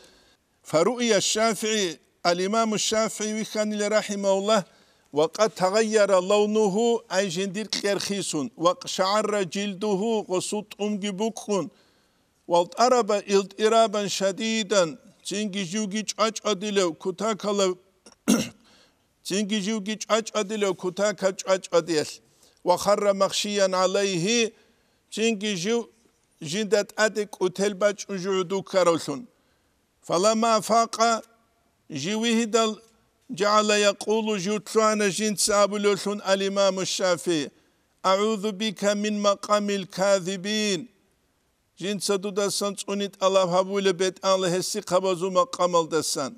فرؤيا الشافعي الإمام الشافعي وخاني رحمه الله وقد تغير لونه أي جندير كرخيسون وقشعر جلده وصوت بكون والترب اضطرابا شديدا تنجي جوجي أدلو كتاكلا تنجي جوجي أدلو كتاكا أدل وخر مخشيا عليه تنجي جو جندت أدك أتلبج جعدو كارولون فلما فاق جوهد جعل يقول جوتلان جنس أبولوثون الإمام الشافعي أعوذ بك من مقام الكاذبين جنس دودسان تونيت الله هبول بيت الله هسي قبضو مقام الدسان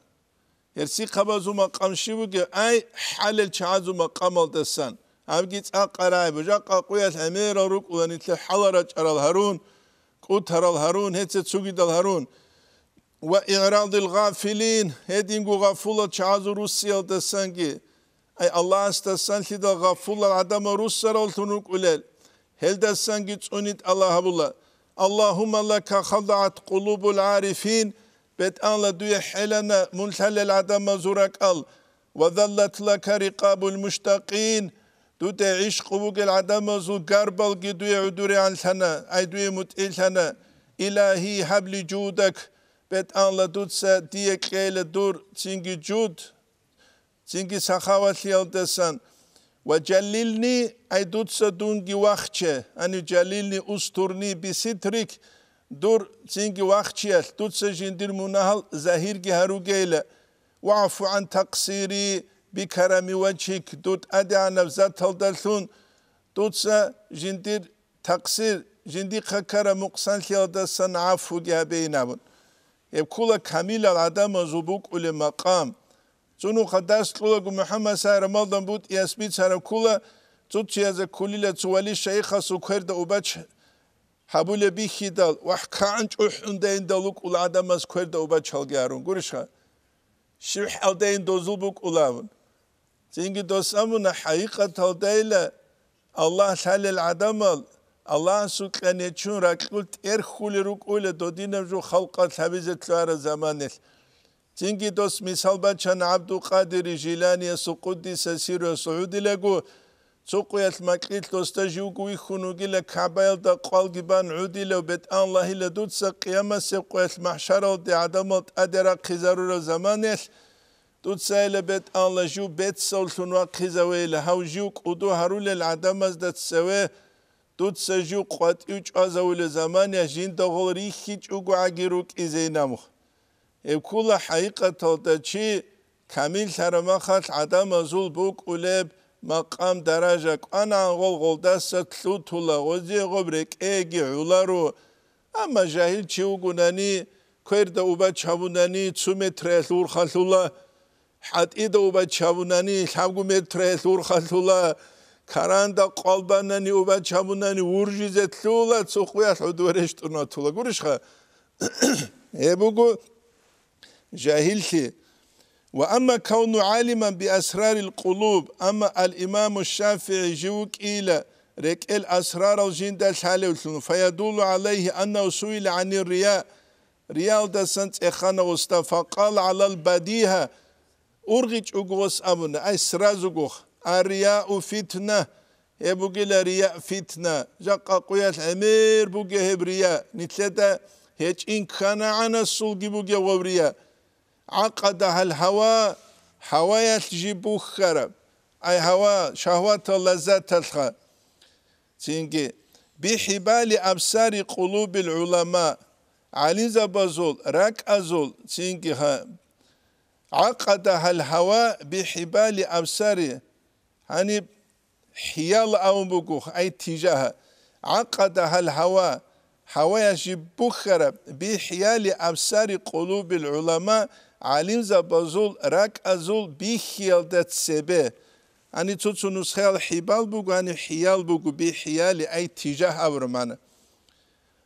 هسي قبضو مقام شبوك أي حلل شعازو مقام الدسان أبجيت أقرأي بجاق أقويات أمير روك ولنتل حلرج أرى الهرون قوت هرى الهرون هتسي تسوقيد الهرون وإعراض الغافلين هدينغو غفولة شعازو روسيا الدسانجي أي الله استسان لدى غفولة عدم روسيا رالتنوك أوليل هل دسانجي تونيت الله هبولا اللهم لك خضعت قلوب العارفين بيت الله دوي حلنا منحل العدم زورك ال وظلت لك رقاب المشتاقين دوت عشق بوك العدم زو قربل دوي عدوري عن لنا أي دوي متئل لنا إلهي حبل جودك بيت الله دوت ديك غيل دور تنجي جود تنجي سخاوة ليالدسان وجللني أي دوت دونجي وخشه أني جللني أسترني بسترك دور تنجي وخشه دوت جندر منهل زهير جهرو جيلة وعفو عن تقصيري بكرم وجهك دوت أدعى نفذات هالدلثون دوت جندر تقصير جندي خكر مقصان ليالدسان عفو جابينابون يبكولا كامل العدم زبوك أولي مقام زونو خداس تلوغو محمد سار مالدن بود ياسبيت سار كولا توتشي از كوليله توالي شيخ سوكرد وباش حبول بيخيدال وحكانج احندين دلوك العدم از كرد وباش هالجارون غورشا شرح الدين دوزلبوك الاون زينجي دوسامنا حقيقه الديله الله تعالى العدم الله سوكاني چون راكلت ارخول روك اول دودين جو خلقات حبيزت لار زمانه تنجي دوس مثال بچن عبد القادر جيلاني سقودي سسير سعودي لغو سوقيت مكيت دوستاجيو غوي خونوغي لكعبايل دا قالغبان عودي لو بيت الله لدود سقيامه سقيت محشر دي عدمت ادرا خزارو زمانه دود سايل بيت الله جو بيت سولتون وقزويل هاو جو قدو هرول العدم از دت سوي دود سجو قوت يوچ ازول زمان جين دغول ريخيچ اوغو اگيروك ازينامو كل حقيقة تلتشي كامل ترمخت عدم أزول بوك ولب مقام درجة أنا غول دست تلوت ولا غزي غبرك إيجي علارو أما جاهل تشوغوناني كيرد أوبا تشابوناني تسومتر لور خلولا حد إيدا أوبا تشابوناني حبو متر لور خلولا كاراندا قلباناني أوبا تشابوناني ورجزت لولا تسوقيا حدورش تناتولا قرشخا يبوغو جاهلتي وأما كون عالما بأسرار القلوب أما الإمام الشافعي جوك إلى رك الأسرار الجند الحالة فيدل عليه أنه سئل عن الرياء رياء دسنت إخانا فقال على البديهة أرغج أقوس أبنا أي سرازقوخ الرياء فتنة يبقى رياء فتنة جاق قوية عمير بقى رياء نتلتا هيج إن كان عنا السلق بقى ورياء عقدها الهوى هوايا تجيبو خرب أي هوا شهوات اللذات الخ تنجي بحبال أبصار قلوب العلماء علي زبازول راك أزول تنجي عقدها الهوى بحبال أبصار يعني حيال أو بقوخ أي تجاه عقدها الهوى هوايا جيبو خرب بحيال أبصار قلوب العلماء علم زبازول راك أزول بخيال دات سبه أني توتو نسخيال حبال بوغو أني حيال بوغو بحيال أي تجاه أورمانا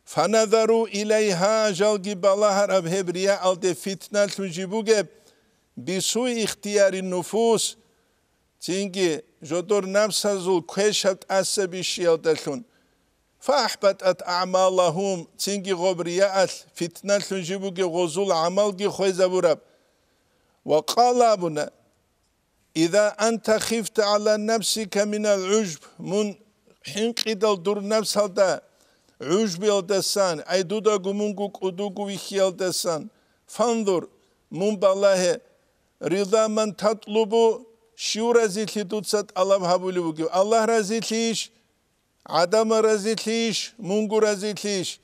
فنظروا إليها جالجي بالاها رب هبريا ألد فتنة تنجيبوغ بسوء اختيار النفوس تنجي جدور نفس أزول كوشت أسبي شيال داتون فأحبطت أعمالهم تنجي غبريات فتنة تنجيبوغ غزول عمالجي خويزابوراب وقال أبونا إذا أنت خفت على نفسك من العجب من حين قدل دور نفس هذا عجب الدسان أي دودا قمونغو قدوغو ويخي الدسان فانظر من بالله رضا من تطلبو شو رزيتي دوتسات الله هبولي الله رزيتيش عدم رزيتيش منغو رزيتيش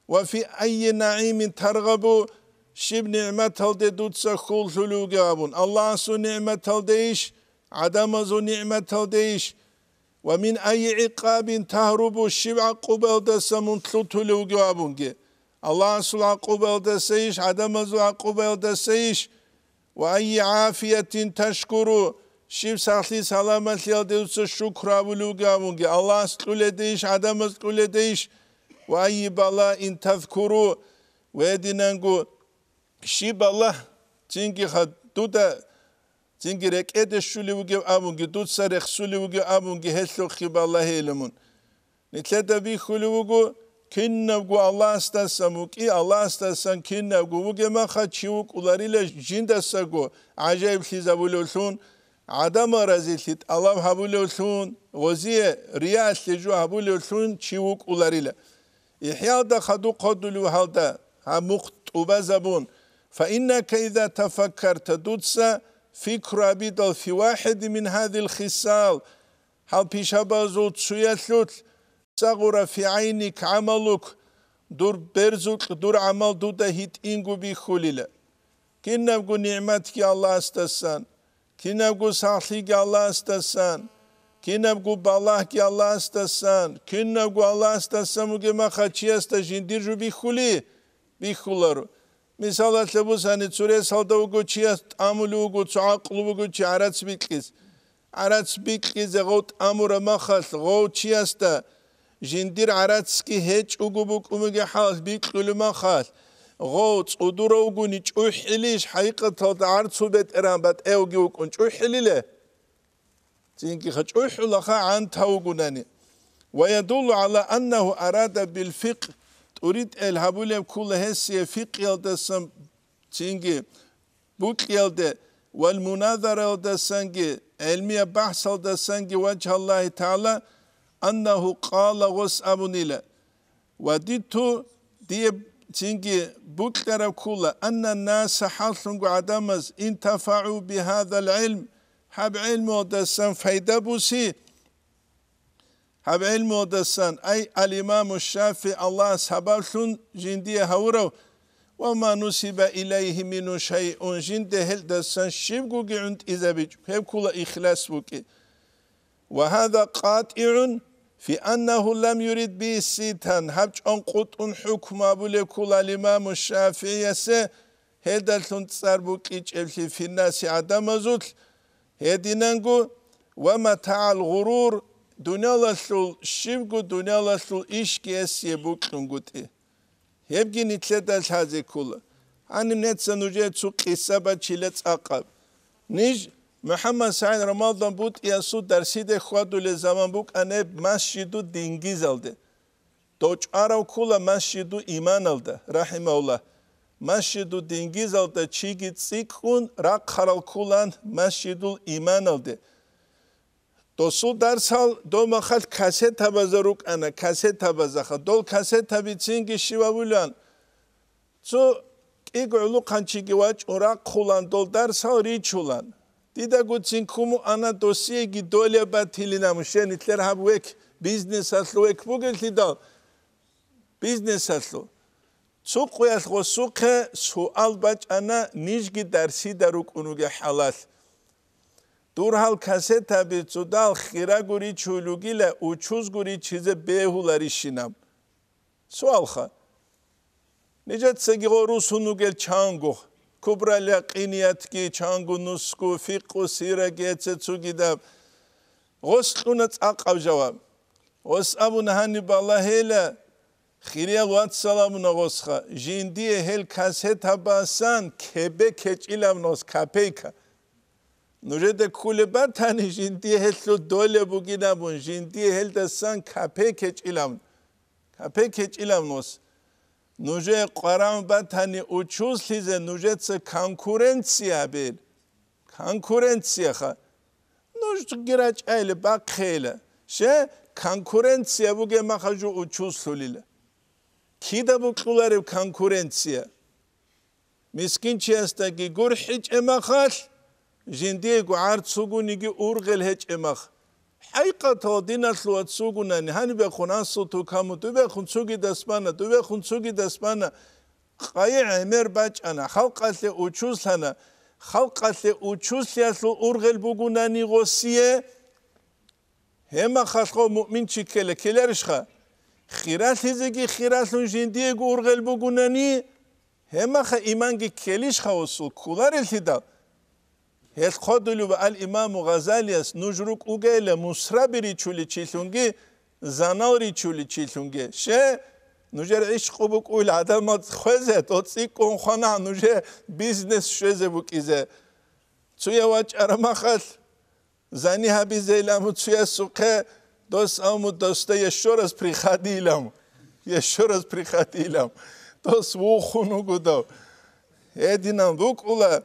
وفي أي نعيم ترغبو شب نعمة هالدي دوتسا خول ثلوغي أبون الله سو نعمة هالديش عدم زو نعمة هالديش ومن أي عقاب تهربو شب عقوبة دسا من ثلوغي أبون الله سو عقوبة دسيش عدم زو عقوبة دسيش وأي عافية تشكرو شب سخلي سلامة يالدوتسا شكر أبولوغي أبون الله سلول ديش عدم سلول ديش وأي بلاء تذكرو ويدنانغو شيب الله تنجي خد دودا تنجي رك ادشولي وجي ابونجي دود سرخ سولي وجي ابونجي هسلو خيب الله يلمون نتلدا بي خلوغو كنبو الله استسموك الله استسن كنبو وجما خاتشوك ولاريلا جندسكو عجائب خزابولوثون عدم رزيلت الله هبولوثون غزية رياء لجو هبولوثون تشوك ولاريلا إحياء دا خدو قدلو هالدا همخت وبزبون فإنك إذا تفكرت تدوتسا فكر أبيض في واحد من هذه الخصال هل بيشابازو تسويتلوت صغر في عينك عملك دور برزوك دور عمل دودا هيت إنغو بيخوليلا كنا بقو نعمتك الله استسان كنا بقو صحيك الله استسان كنا بقو بالله الله استسان كنا بقو الله استسان وكما خاتشي استجين ديرجو بيخولي بيخولارو مثلا تلبس هني تسوري سالدا وقو چياست عملو وقو تعاقلو وقو چي عراتس بيكيز عراتس بيكيز غوت عمورا مخال غوت چياستا جندير عراتسكي هيج وقو بوك امجي حال بيكلو مخال غوت ودورا وقو نيچو حليش حقيقة تلد عراتسو بيت اران بات اوغي وقو نيچو حليلة تينكي خچو حلقا عن تاوغو ناني ويدل على أنه أراد بالفقه أريد الهبولم كل هسي فقه يلدسن تينجي بوك يلد والمناظرة يلدسنجي علمية بحث يلدسنجي وجه الله تعالى أنه قال وسأبنيلا وديتو دي تينجي بوك يرى كل أن الناس حصلوا عدمز انتفعوا بهذا العلم حب علم يلدسن فايدة بوسي هب علم ودسان أي الإمام الشافعي الله سبحانه جندية هورو وما نسب إليه من شيء جندية هل دسان شبكو عند إذا بيجو هب كل إخلاص بكي وهذا قاطع في أنه لم يريد به السيطان هبج أنقط حكم أبو لكل الإمام الشافعي يسي هدلتون تصار بكي في الناس عدم زوت هدينانغو ومتاع الغرور دنيالاسول شيبغو دنيالاسول إشكيسي بوكلونغوتي هبجي نتلدال هذه كله أنا نتسنوجي تسوق إسابة تشيلت أقاب نيج محمد سعيد رمضان بود ياسو درسيد خوادو لزمان بوك أنا مسجدو دينجيز الده دوچ أراو كله مسجدو إيمان الده رحمه الله مسجدو دينجيز الده چيجي تسيكون راق خرال كولان مسجدو إيمان الده دوسو درسال دو مخال کاسет بازاروک انا کاسет بازاخ دول کاسet بیچینگی شیوابولان تو ایگولو قانچیگی واج اورا خولان دول درسال ریچولان دیدا گوچین کومو انا دوسیگی دوله باتیلیناموشه نیتلر هب وک بیزنس اسلو وک بوگلتی دال بیزنس اسلو تو قویس غسوق سوال باج انا نیجگی درسی داروک اونوگه حالات دورهال کاسه تابی چودال خیره گوری چولوگیله اوچوز گوری چیز بهولاری شینم سوال خوا نجات سگی غروسونو گل چانگو کبرا لیقینیت کی چانگو نسکو فقو سیره گیچه چو گیدم غسلونت اقاو جواب غس ابو نهانی بالا هیله خیریه وات سلامونا غسخا جیندیه هل کاسه تاباسان کبه کچ ایلم نوز کپیکا نوجد کل بر تانی جندی هلو دوله بگیرم بون جندی هل دستان کپی کچ ایلم نوس نوجد قرآن بر تانی اوچوز لیزه نوجد سه کنکورنسیا بیر کنکورنسیا خا نوجد گرچ ایله باق خیله شه کنکورنسیا بگه مخجو اوچوز سولیله کی دا بکلاره کنکورنسیا مسکین چی است که گر هیچ امخال جندي قعارت سوقو نيجي أورغل هج إمخ حقيقة دينا سلوات سوقو ناني هاني بخونان صوتو كامو تو بخون سوقي دسبانا تو بخون سوقي دسبانا قايع عمر باج أنا خلقة لأوچوز هنا خلقة لأوچوز ياسلو أورغل بوغو ناني غوسيه هما خلقو مؤمن چكلا كلارش خا خيرات هزيكي خيرات لون جندي أورغل بوغو ناني هما خا إيمانكي كليش خا وصول كولار الهدا هل خدلو بالإمام غزالي است نجروك اوگل مصربری چولی چیلونگی زناری چولی چیلونگی شه نجار عشق بک اول آدمات خوزه توصی کن خانه نجار بیزنس شوزه بک ایزه توی واج ارمخل زنی هبی زیلم توی سوقه دوست آمود دوسته یشور از پریخادی لام еще раз приходилам. То свухуну гудав. Эдинам вукула.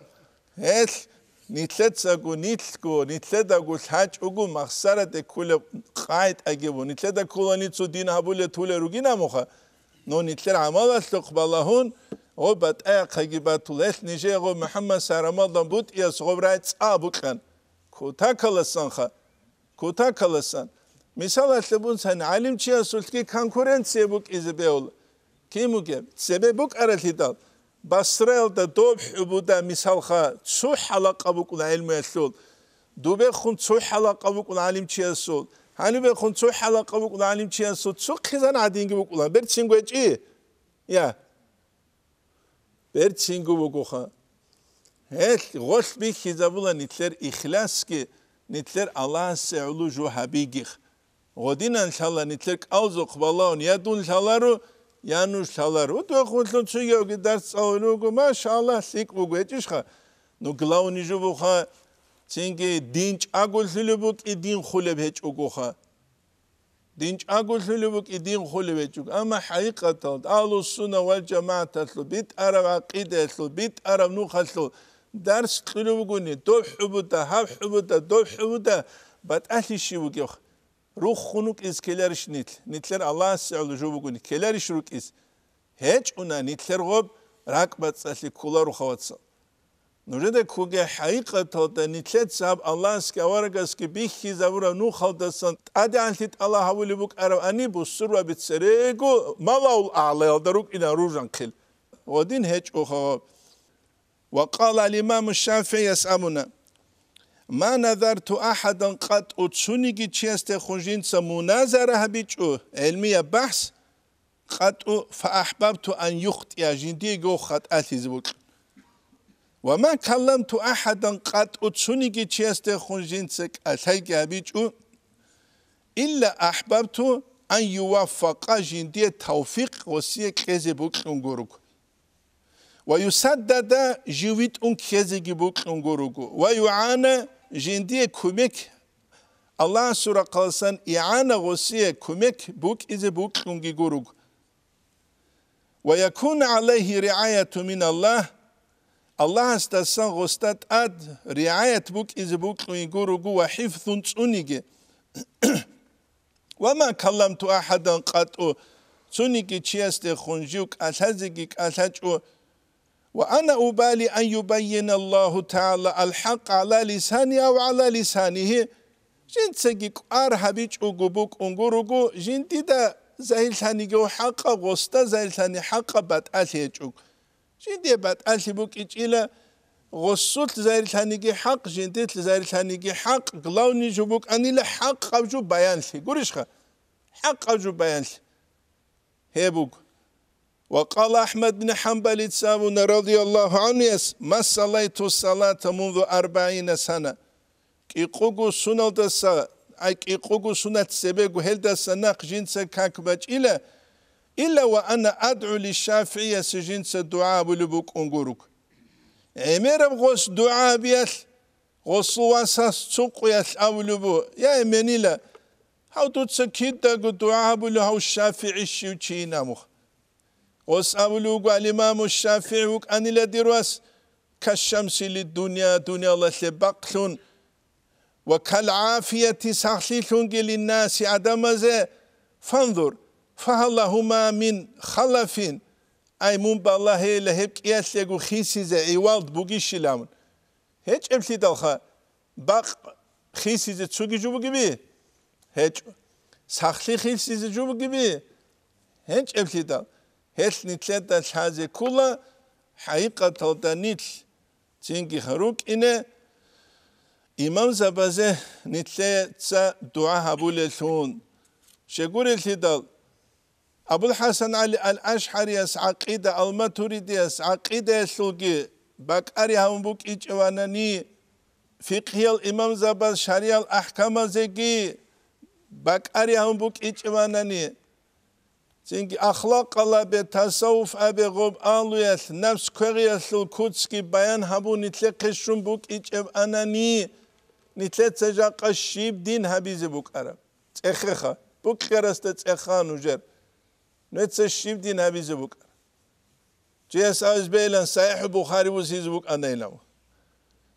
Нитлецагу, нитледагу, хачугу, махсара де куле қайт агеву. Нитледа кула ницу дин хабуле туле ругина муха. Но нитлер амала слуқбалахун. او بات اقی باتولش نیجه او محمد سرمالدان بود یا صبرایت آبکن کوتا کلاسان خا کوتا کلاسان مثال اشتبون سن علم چی است که کنکورنسی بک ایزبیول کی میگه سبب بک ارتیدال باسرائیل دا دوب حبودا مثال خا چو حلقه بکن علم اشتول دوبه خون چو حلقه بکن علم چی است هنی به خون چو حلقه بکن علم چی است چو خیزان عادینگی بکن برچینگوی چی یا برچینگو بگوخا هل غش بی خیزابولا نیتلر اخلاص که نیتلر الله سعلو جو حبیگیخ غدین انشالله نیتلر اوزق بالون یا دون شالله رو یا نوش شالله رو تو خودتون چه یکی درس آورو گو ماشاءالله سیک بگو هیچش خا نو گلاونی جو بخا چینگه دینچ آگل سلی بک ای دین خلب هیچ اگوخا دینچ آگل سلی بک ای دین خلب هیچ اگو اما حقیقت آلو سنة والجماعت هستو بیت عرب عقیده هستو بیت عرب نوخ هستو درس سلی بگونی دو حبوده هف حبوده دو حبوده بات اهلیشی بگیخ روح خونوک از کلرش نیتلر الله سعلو جو بگونی کلرش روک از هیچ اونا نیتلر غب راکبت سالی کلا رو خواتسا نوجده کوگه حقیقت هاده نیتلت صاحب الله اسکه وارگاس که بیخی زبورا نو خالدستان ادی انتیت الله حولی بک عرب انی بسر و بتسرگو ملاول اعلی دروک اینا روزان کل ودین هیچ اوخا وقال الامام الشافعي يسأمنا ما نظرت احدا قد اتسونيگی چیست خونجینس مناظره بیچو علمیه بحث قد فاحببت ان يخطئ جنديگو خطأ زبوك وما كلمت أحدا قد أتسونيجي تشيست خونجينسك أشيك أبيجو إلا أحببت أن يوفق جندي توفيق وسيء كذبوك أنغوروك ويسدد جويت أن كذبوك أنغوروك ويعانى جندي كوميك الله سورة قلسان إعانة وسيء كوميك بوك إذا بوك أنغوروك ويكون عليه رعاية من الله الله استسان غستات اد رعاية بوك إذ بوك ويقولوا وحفظ تونيجي وما كلمت أحدا قد تونيجي تشيست خنجوك أشهزك أشهجو وأنا أبالي أن يبين الله تعالى الحق على لساني أو على لسانه جنسك أرهبيج أقبوك أنقرقو جنتي دا زهيل ثاني حق غستا زهيل ثاني حق بات جندي بعد ألفبوك إجيلا غصوت زاير ثانيجي حق جنديت زاير ثانيجي حق قلاوني جبوك أني لا حق أوجو بيان لي قريشخا حق أوجو بيان لي هيبوك وقال أحمد بن حنبل تسابون رضي الله عنه ما صليت الصلاة منذ 40 سنة كي قوغو سنة دسا أي كي قوغو سنة سبيغو هل دسا ناق جنسا كاكباج إلا وأنا أدعو للشافعية سجنس الدعاء بلبوك أنقروك أمير بغوص دعاء بيال غوص واساس تسوق يال أولبو يا إمني لا هاو تتسكيد داقو دعاء بلو هاو الشافعي الشيوچي ناموخ غوص أولوك الإمام الشافعي وك أني لا ديرواس كالشمس للدنيا دنيا الله لبقلون وكالعافية سخليلون للناس عدم زي فانظر فهلهما من خلف أي من بالله لهب كياس يقول خيسي زي عوالد بوغيش لامن هيج أمثل دالخا باق خيسي زي تسوغي جوبو جبي هيج ساخلي خيسي زي جوبو جبي هيج أمثل دال هيج نتلت دال شازي كولا حقيقة تلدانيت تنجي خروك إنه إمام زبازه نتلت دعا هبول الثون شكور الثدال أبو الحسن علي الأشعري يس عقيدة الماتريدي يس عقيدة يسلقي بكاري هم بوك إجواناني فقه الإمام زباز شريعة الأحكام زيجي بكاري هم بوك إجواناني زيجي أخلاق الله بتصوف أبي غب آلو يس نفس كوري يسل كوتسكي بيان هبو نتلقشون بوك إجواناني نتلقى الشيب دين هبيزي بوك أرب تأخيخا بوك كرست تأخانو جر نتس شيبدي نبي زبوك جيس أز بيلن صحيح بخاري وسيزبوك أنيلو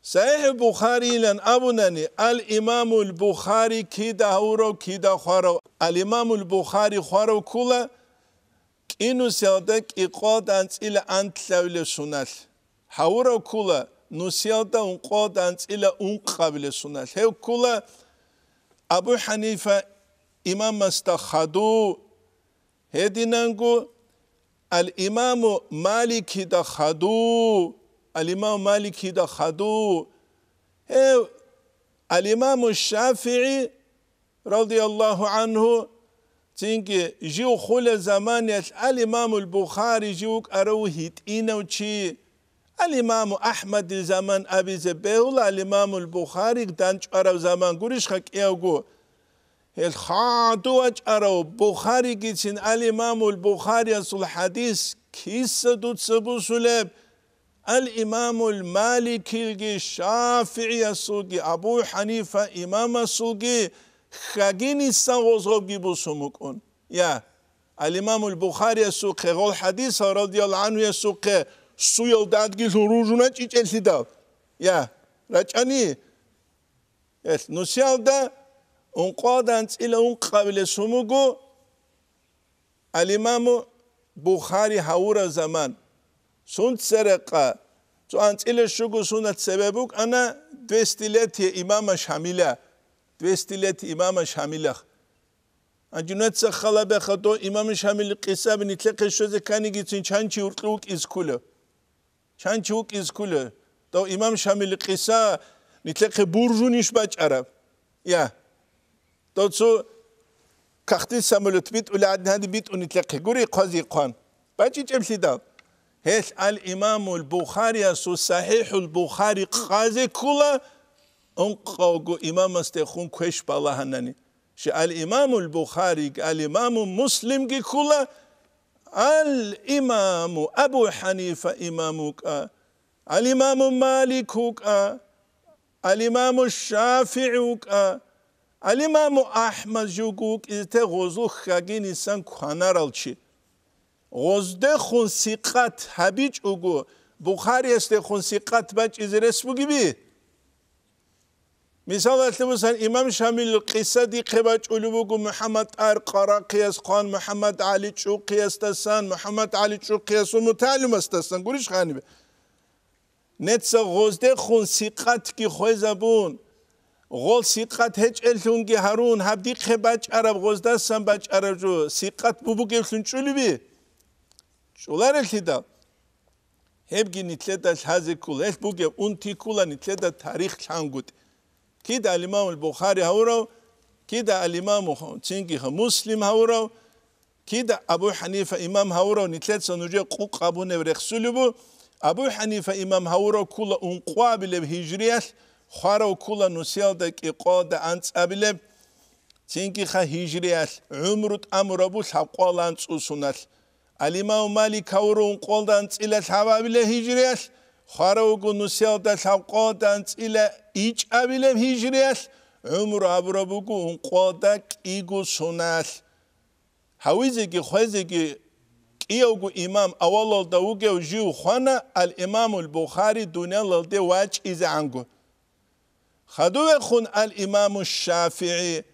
صحيح بخاري لن أبناني الإمام البخاري كيدا هورو كيدا خارو الإمام البخاري خارو كولا إنو سيادك إقاد أنت إلى أنت لولي سنال هورو كولا نسيادا انقاد أنت إلى أنقابل سنال هيو كولا أبو حنيفة إمام استخدو هدينانغو الإمام مالك دخدو الإمام مالك دخدو الإمام الشافعي رضي الله عنه تنجي جيو خول زمان الإمام البخاري جيوك أروهيت إنوشي الإمام أحمد الزمان أبي زبيهول الإمام البخاري دانش أرو زمان قريش خك إيوغو الخاطو أجارو بخاري جيتين الإمام البخاري أصل الحديث كيس دوت سبو سلب الإمام المالكي الشافعي أصلي أبو حنيفة إمام أصلي خاجيني سانغوزغوبي بوسومكون يا الإمام البخاري أصلي غول حديث رضي الله عنه أصلي سويل دادجي سروجنا تيجي دا يا رجعني نسيال دا انقادنت إلى انقابل سموغو الإمام بخاري هورا زمان سنت سرقة تو أنت إلى شغو سنت سببوك أنا دوستيلتي إمام شاملة دوستيلتي إمام شاملة أنجنت سخلا بخدو إمام شامل قصة بنتلقى شوزة كاني جيتين چانچي ورقلوك إزكوله چانچي وك إزكوله تو إمام شامل قصة نتلقى برجونيش باج عرب يا توتسو كختي سامولت بيت ولا عدنا هذه بيت ونتلقى قوري قاضي قان باجي جمسي دا هيش الإمام البخاري سو صحيح البخاري قاضي كله انقاقو إمام استخون كوش بالله هناني شي الإمام البخاري الإمام مسلم جي كله الإمام أبو حنيفة إمامك الإمام مالك الإمام الشافعي الإمام أحمد جوجوك إذا غزو خاجين إنسان كهنارالشي غزده خون سقات هبيج أوجو بخاري است خون سقات باج إزرس بوجي مثال أتلبسان إمام شامل القصة دي قباج أولوجو محمد أرقرا قياس خان محمد علي شو قياس تسان محمد علي شو قياس ومتعلم استسان قوليش خاني نتسا غزده خون سقات كي خوزبون غول سيقات هج الثونجي هارون هبدي خباج عرب غزدا سنباج عرب جو سيقات بوبو جلسون شولبي شولار الهدا هبجي نتلدا هذا كل ايش بوجي انتي كولا نتلدا تاريخ شانغوت كده الإمام البخاري هورو كده الإمام تشينجي مسلم هورو كده أبو حنيفة إمام هورو نتلدا سنوجي قوق أبو نبرخسولبو أبو حنيفة إمام هورو كولا انقوابل بهجريات خارو كولا نسيالدك إقادة أنت أبلب تنكي خا هجريال عمرت أمربو الحقوال أنت أسونال الإمام مالك هورو انقوالد أنت إلى الحوابل هجريال خارو نسيالدك الحقوال أنت إلى إيج أبلب هجريال عمر أبربوكو انقوالدك إيغو سونال هاويزيكي خوزيكي إيوغو إمام أولو داوغو جيو خوانا الإمام البخاري دنيا للدي واج إذا عنغو خدوه خون الإمام الشافعي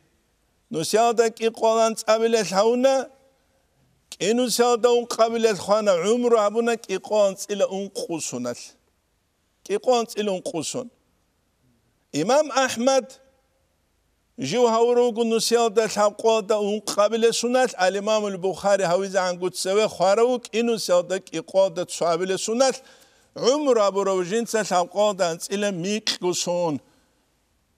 نسيادك إقوالان تقابل الحونا كي نسيادون قابل الخوانا عمر أبونك إقوالان إلى أنقصونال إقوالان إلى أنقصون إمام أحمد جيو هاوروغو نسيادك الحقوال دا أنقابل سنال الإمام البخاري هاويز عنقود سوى خواروك إنو سيادك إقوال دا تسوابل سنال عمر أبو روجين الحقوال دا إلى ميكلسون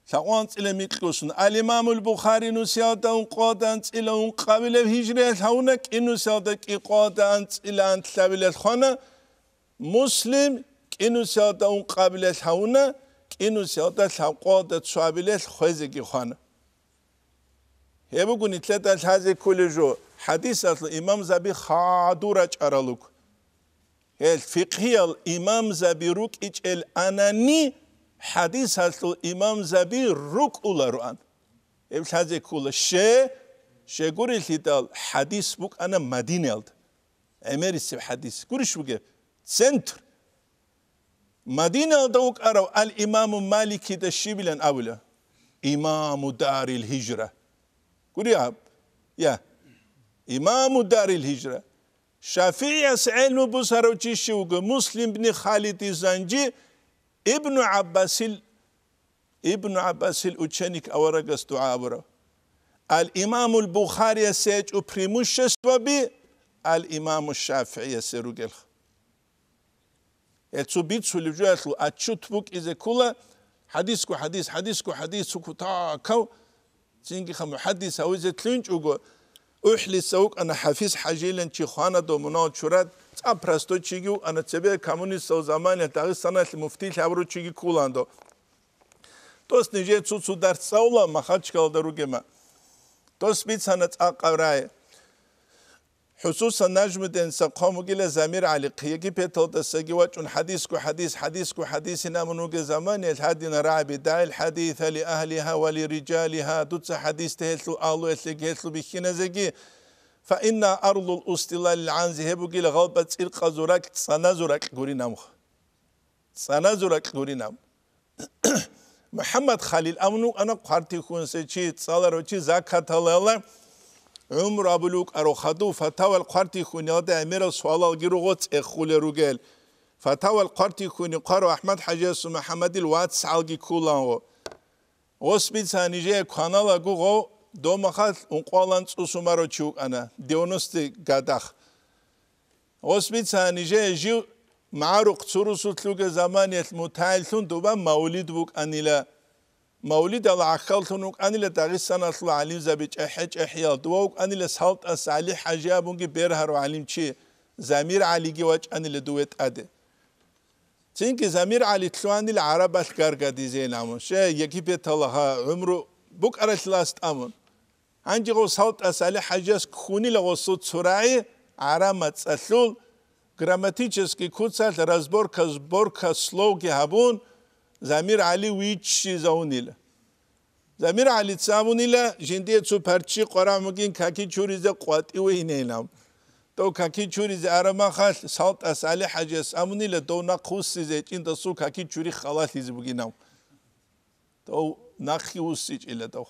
سوانت إلى ميكلوسون الإمام البخاري نسيادة انقادنت إلى انقابل الهجرة هونك إنو سيادك إقادنت إلى أنت لابل الخانة مسلم إنو سيادة انقابل الهونة إنو سيادة الحقادة سوابل الخوزك خانة هبقوا نتلت هذا كل جو حديث الإمام زبي خادورة أرالوك الفقهية الإمام زبي روك إجل أناني حديث هستو إمام زبي روك أولاران إبش هذا كله شيء شجوري الهدال حديث بوك أنا مدينة أمريكا حديث كورش بوك سنتر مدينة دوك أرو الإمام مالك الشيبلان أولا إمام دار الهجرة كوري يا إمام دار الهجرة شافعي سعيل بصرو تشيشوغ مسلم بن خالد الزنجي ابن عباس الأوتشانيك أورغس دعابرو الإمام البخاري سيج وبريموش سوابي الإمام الشافعي سيروغل يتسو بيتسو لجواتلو أتشوت بوك إذا كولا حديثكو تاكو تينكي خمو حديث أو إذا تلونج وغو أحلي سوك أنا حفيظ حاجيلن چي خوانا دو مناو چورات أبرستو چيگيو أنا تبه كمونيست سو زمان تاغي سنة المفتي لعبرو چيگي كولاندو توس نجي تسو در سولا مخاچ كال دروگه توس بيت سنة أقراي حصوصا نجم دين سقامو جيل زمير علي قيقي بيتل دساقي واجون حديث نامنوغ زمان الحدين رعبي داعي الحديث لأهلها ولرجالها دوتس حديث تهتلو آلو يتلقيتلو بخينا زكي فإن أرض الأستلال العنزي هبو جيل غالبة إلقى زورك صنازورك غوري نام محمد خليل أمنو أنا قارتي خونسي چي تصالر وچي زكاة الله عمر أبلوك أرو خدو فتاوى القارتي خوني هذا أمير سوال جيرو غوت إخول روجل فتاوى القارتي خوني قارو أحمد حجاز محمد الواتس عالجي كولان وسبيت سانيجي كانالا جوغو دو مخال أنقالن سوسمارو تشوك أنا ديونستي قدخ وسبيت سانيجي جيو معروق تروسو تلوك زمانية المتعلثون دوبا مولد بوك أنيلا مولد الله عقلتونك أنيلا داغي سنة الله عليم زبيج أحيال دووك أنيلا سالت أسالي حاجابونك بيرهرو عليم چي زمير علي جواج أنيلا دويت أدي تينك زمير علي تلواني العرب الكارغا دي زين أمون شا يكي بيت الله عمرو بوك أرش لاست أمون عندي غو سالت أسالي حاجاس كوني لغو صوت سرعي عرامت أسلول грамматический куцал разборка слоги хабун Замир Али вичи заунила. Замир Али заунила жинде цу парчи qoramugin kaki churize qwati weinenam. То kaki churize aramахал салт асали хажас амунила то на кусизе чинда су kaki чури халатиз бугинам. То нахи усич ила то.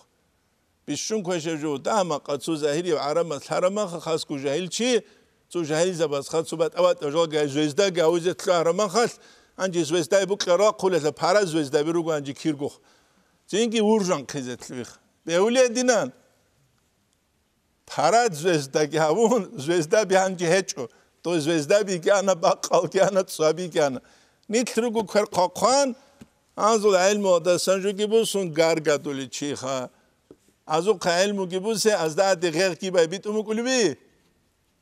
Бишун кошежу дама qatsu zahiri arama haramах khasku jahilchi تو جاهل زباز خالص وبعد أوقات أجول جاي زوجة جاوزة تلا رمان خالص عندي زوجة بكرة قلة لبارة زوجة بيروق عندي كيرجو زينكي ورجان خزت ليخ بيولي دينان بارة زوجة جاون زوجة بيانجي هتشو تو زوجة بيجانا باقال جانا تصابي جانا نيترجو كرقان ازو علم ودا سنجو جيبوسون غارغا دولي تشيخا ازو علم جيبوسه از ده غير كي بيت قلبي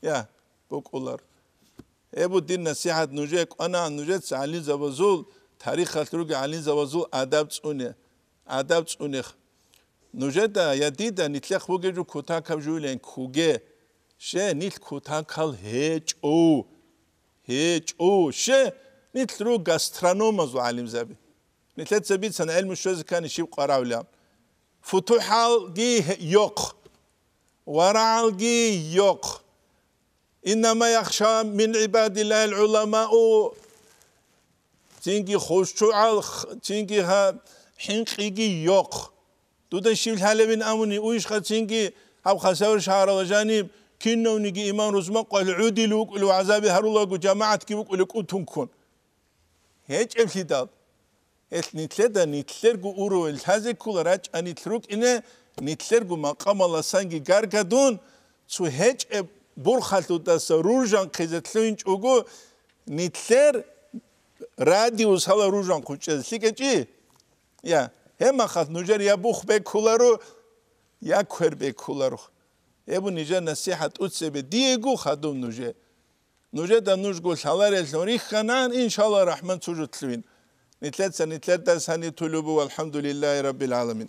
يا بقولر ابو الدين نصيحة نجيك أنا نجيت علي زبازول تاريخ خلروج علي زبازول أدب تونخ نجيت يديدا نتلخ بوجو كوتا كبجولين كوجي شة نيت كوتا كال هيج أو شة نتلرو غاسترونوم زو علم زبي نتلت زبيت سنة علم الشوز كان يشيب قراولام فتوحال جي يوق ورعال جي يوق إنما يخشى من عباد الله العلماء تينكي خوشوع تينكي ها حنقيقي يوق دودا شيل حالة من أمني ويش تينكي أو خساور شعر وجانب كنو نيجي إيمان رزمق والعودي لوك ولو عذابي هرولوك وجماعة كيبوك ولوك أتنكون هيج أفليدال نتلدا نتلرقو أورو الهازي كل راج أن نتلروك إنه نتلرقو مقام الله سانجي غارقادون سو هيج برخالتو داسا روجان قيزتلوينج اوغو نتلر راديوس هلا روجان قوچز ليكجي يا هما خات نوجر يا بوخ بكولارو يا كور بكولارو ابو نيجا نصيحه اوتسبه ديغو خادوم نوجه دا نوجغو سالار النوري خنان ان شاء الله الرحمن توجتلوين نتلت سنتلت سنه طلوب والحمد لله رب العالمين